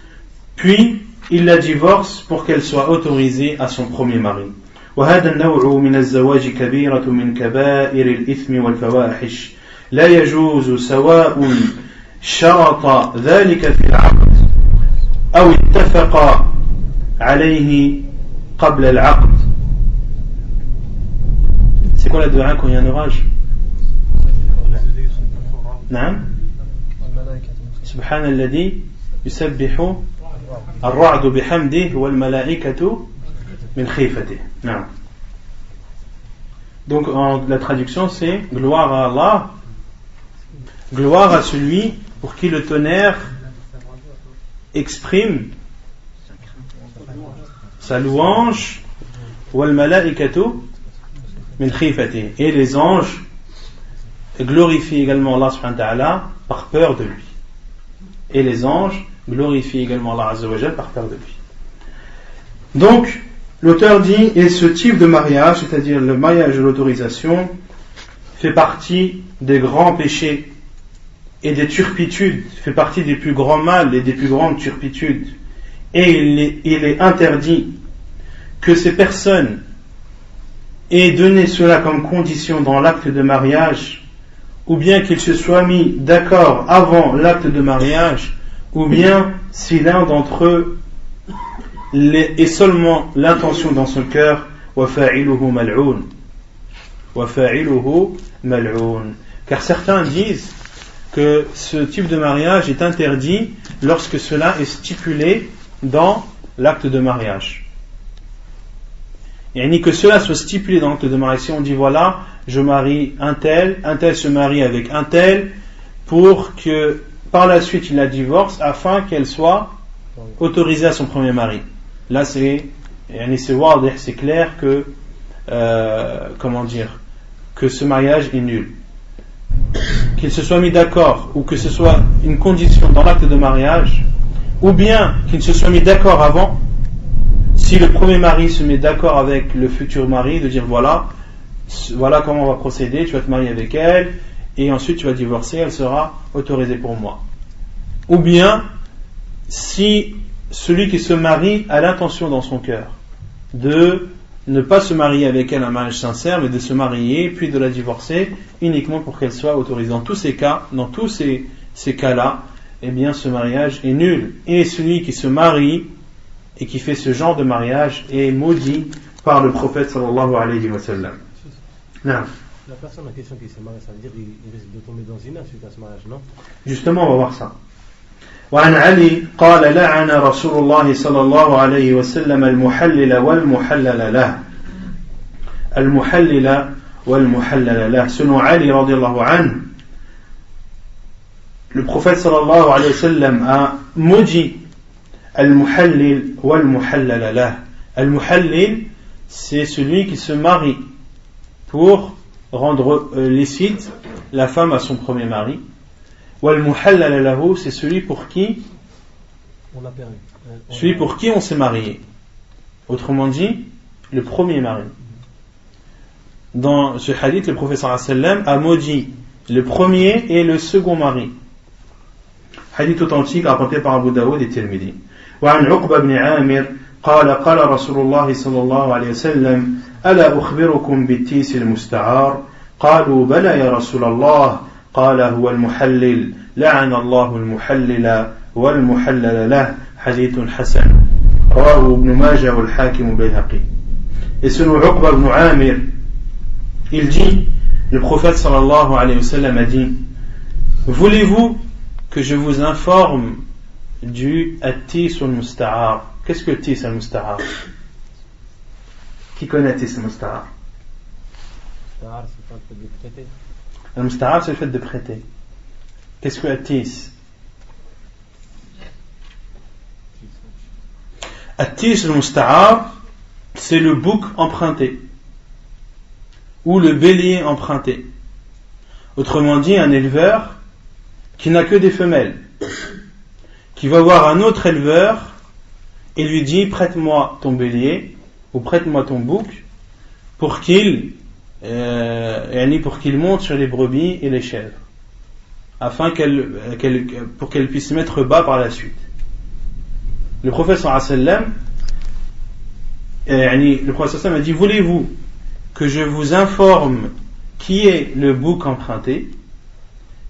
puis il la divorce pour qu'elle soit autorisée à son premier mari. وهذا النوع من الزواج كبيرة من كبائر الإثم والفواحش لا يجوز سواء شرط ذلك في العقد أو اتفق عليه قبل العقد. C'est quoi la dua quand il y a un orage? نعم. سبحان الذي يسبح الرعد بحمده والملائكة من خيفته. نعم. Donc la traduction c'est gloire à Allah gloire à celui pour qui le tonnerre exprime sa louange, wal malaikatu min khifati, et les anges glorifient également Allah subhanahu wa ta'ala par peur de lui. Et les anges glorifient également Allah azza wa jalla par peur de lui. Donc, l'auteur dit, et ce type de mariage, c'est-à-dire le mariage de l'autorisation, fait partie des grands péchés et des turpitudes, fait partie des plus grands mal et des plus grandes turpitudes. Et il est interdit que ces personnes aient donné cela comme condition dans l'acte de mariage, ou bien qu'ils se soient mis d'accord avant l'acte de mariage, ou bien si l'un d'entre eux ait seulement l'intention dans son cœur, وَفَاعِلُهُ مَلْعُونَ وَفَاعِلُهُ مَلْعُونَ. Car certains disent que ce type de mariage est interdit lorsque cela est stipulé dans l'acte de mariage. Et que cela soit stipulé dans l'acte de mariage. Si on dit voilà, je marie un tel se marie avec un tel, pour que par la suite il la divorce afin qu'elle soit autorisée à son premier mari. Là c'est clair que que ce mariage est nul. Qu'ils se soient mis d'accord, ou que ce soit une condition dans l'acte de mariage, ou bien qu'ils se soient mis d'accord avant. Si le premier mari se met d'accord avec le futur mari, de dire voilà comment on va procéder, tu vas te marier avec elle, et ensuite tu vas divorcer, elle sera autorisée pour moi. Ou bien, si celui qui se marie a l'intention dans son cœur de ne pas se marier avec elle un mariage sincère, mais de se marier puis de la divorcer uniquement pour qu'elle soit autorisée. Dans tous ces cas-là, eh bien ce mariage est nul. Et celui qui se marie et qui fait ce genre de mariage est maudit par le prophète sallallahu alayhi wa sallam. La personne en question qui se marie, ça veut dire qu'il risque de tomber dans une suite à ce mariage, non? Justement, on va voir ça. وعن علي قال لعن رسول الله صلى الله عليه وسلم المحلل والمحلل له. المحلل والمحلل له. Selon Ali radiallahu anhu, le prophète sallallahu alayhi wa sallam a maudit al-muhallil wal-muhallal lah. Al-muhallil, c'est celui qui se marie pour rendre licite la femme à son premier mari. Wal-muhallal lahu, c'est celui pour qui on s'est marié. Autrement dit, le premier mari. Dans ce hadith, le prophète sallallahu alayhi wa sallam a maudit le premier et le second mari. Hadith authentique rapporté par Abu Daoud et Tirmidhi. وعن عقبة بن عامر قال قال رسول الله صلى الله عليه وسلم ألا أخبركم بالتيس المستعار قالوا بلى يا رسول الله قال هو المحلل لعن الله المحلل والمحلل له حديث حسن رواه ابن ماجه والحاكم البيهقي. Et selon Uqba ibn Amir, il dit, le prophète sallallahu alayhi wa sallam a dit, voulez-vous que je vous informe du at-tis al-musta'ar? Qu'est-ce que at-tis al-musta'ar? Qui connaît at-tis al-musta'ar? Al-musta'ar, c'est le fait de prêter. Qu'est-ce que at-tis? At-tis al-musta'ar, c'est le bouc emprunté ou le bélier emprunté. Autrement dit, un éleveur qui n'a que des femelles, qui va voir un autre éleveur et lui dit prête-moi ton bélier ou prête-moi ton bouc pour qu'il monte sur les brebis et les chèvres afin pour qu'elle puisse se mettre bas par la suite. Le prophète sallallahu alayhi wa sallam a dit voulez-vous que je vous informe qui est le bouc emprunté?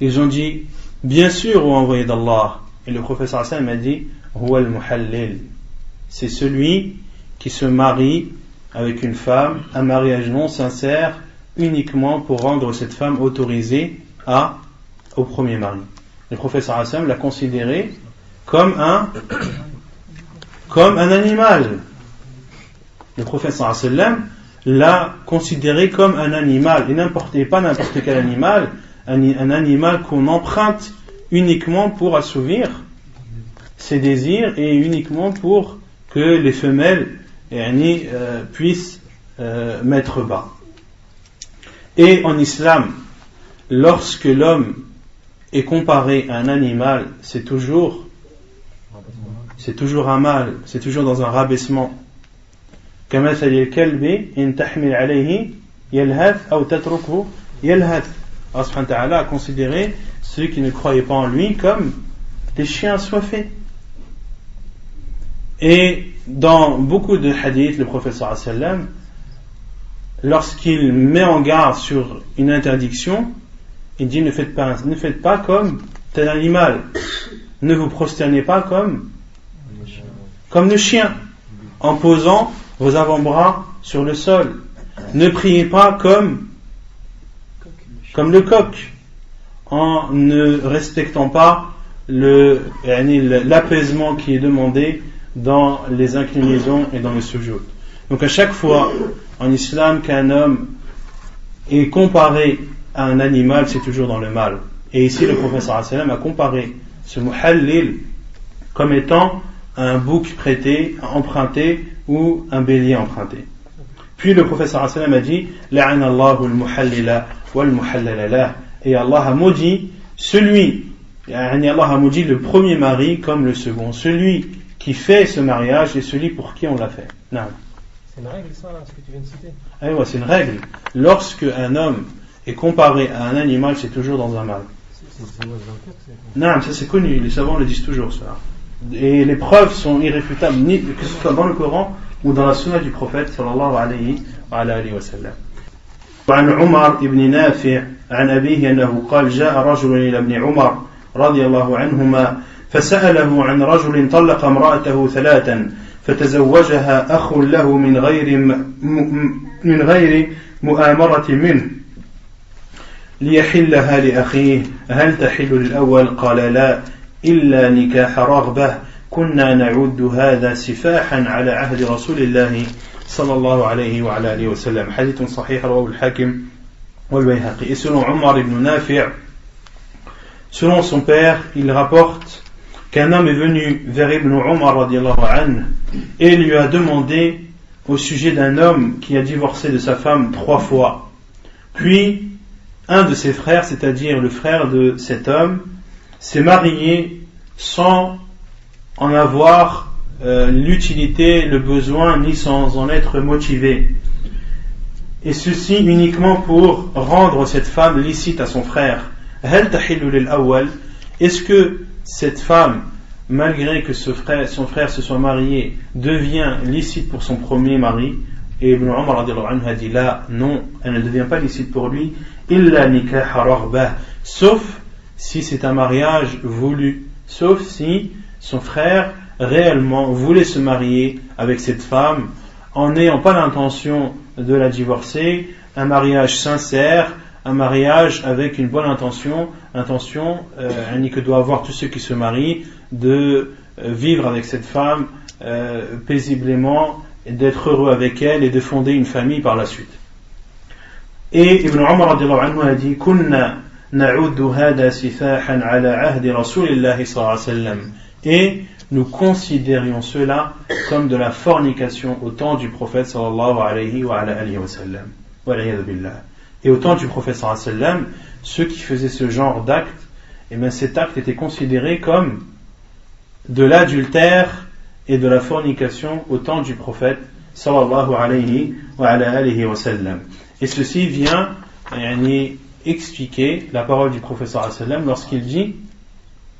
Ils ont dit bien sûr, ô envoyé d'Allah. Et le prophète sallallahu alayhi wa sallam a dit huwa al-muhallil, c'est celui qui se marie avec une femme, un mariage non sincère uniquement pour rendre cette femme autorisée au premier mari. Le prophète sallallahu alayhi wa sallam l'a considéré comme un animal. Le prophète sallallahu alayhi wa sallam l'a considéré comme un animal, et pas n'importe quel animal, un animal qu'on emprunte uniquement pour assouvir ses désirs et uniquement pour que les femelles puissent mettre bas. Et en islam, lorsque l'homme est comparé à un animal, c'est toujours un mal, c'est toujours dans un rabaissement. كمثل الكلب إن تحمل عليه يلهث أو تتركه يلهث. Allah subhanahu wa ta'ala a considéré ceux qui ne croyaient pas en lui comme des chiens assoiffés. Et dans beaucoup de hadiths, le prophète sallallahu alayhi wa sallam, lorsqu'il met en garde sur une interdiction, il dit ne faites pas comme tel animal, ne vous prosternez pas comme le chien, en posant vos avant-bras sur le sol, ne priez pas comme le coq, en ne respectant pas l'apaisement qui est demandé dans les inclinaisons et dans le sujoud. Donc à chaque fois en islam qu'un homme est comparé à un animal, c'est toujours dans le mal. Et ici le prophète sallallahu alayhi wa sallam a comparé ce muhallil comme étant un bouc prêté, emprunté ou un bélier emprunté. Puis le prophète sallallahu alayhi wa sallam a dit la'ana Allahu al-muhallila wal-muhallala lah. Et Allah a maudit Allah a maudit le premier mari comme le second, celui qui fait ce mariage et celui pour qui on l'a fait. Non. C'est une règle ça, ce que tu viens de citer? Ah ouais, c'est une règle. Lorsque un homme est comparé à un animal, c'est toujours dans un mal. Non, ça c'est connu, les savants le disent toujours ça. Et les preuves sont irréfutables, que ce soit dans le Coran ou dans la sunna du prophète sallallahu alayhi wa sallam. وعن عمر بن نافع عن أبيه أنه قال جاء رجل إلى ابن عمر رضي الله عنهما فسأله عن رجل طلق امرأته 3 فتزوجها أخ له من غير مؤامرة منه ليحلها لأخيه هل تحل للأول؟ قال لا إلا نكاح رغبة كنا نعد هذا سفاحا على عهد رسول الله صلى الله عليه وعلى آله وسلم. حديث صحيح رواه الحاكم والبيهقي. Et selon Umar ibn Nafi', selon son père, il rapporte qu'un homme est venu vers Ibn Umar radiyallahu anhu et lui a demandé au sujet d'un homme qui a divorcé de sa femme 3 fois. Puis un de ses frères, c'est-à-dire le frère de cet homme, s'est marié sans en avoir l'utilité, le besoin, ni sans en être motivé. Et ceci uniquement pour rendre cette femme licite à son frère. Est-ce que cette femme, malgré que son frère se soit marié, devient licite pour son premier mari? Et Ibn Umar a dit là, non, elle ne devient pas licite pour lui, illa nikah raghbah, sauf si c'est un mariage voulu, sauf si son frère réellement voulait se marier avec cette femme en n'ayant pas l'intention de la divorcer, un mariage sincère, un mariage avec une bonne intention que doit avoir tous ceux qui se marient, de vivre avec cette femme paisiblement, d'être heureux avec elle et de fonder une famille par la suite. Et Ibn Umar radiyallahu anhu a dit kunna na'uddu hada sifahan ala ahdi rasulillahi sallallahu alayhi wa sallam, et nous considérions cela comme de la fornication au temps du prophète sallallahu alayhi wa sallam. Et au temps du prophète sallallahu alayhi wa sallam, ceux qui faisaient ce genre d'acte, cet acte était considéré comme de l'adultère et de la fornication au temps du prophète sallallahu alayhi wa sallam. Et ceci vient expliquer la parole du prophète sallallahu alayhi wa sallam lorsqu'il dit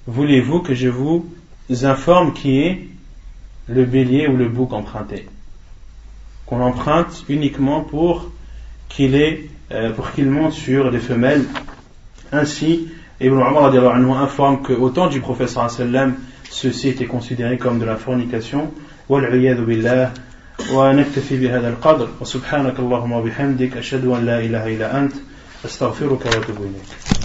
voulez-vous que je vous informe qui est le bélier ou le bouc emprunté, qu'on emprunte uniquement pour qu'il monte sur les femelles. Ainsi Ibn Umar informe qu'au temps du prophète sallallahu alayhi wa sallam, ceci était considéré comme de la fornication. Wal-'iyadhu billah. Wa naktafi bihadha al-qadr wa subhanaka Allahumma wa bihamdik ashhadu an la ilaha illa ant astaghfiruka wa atubu ilayk.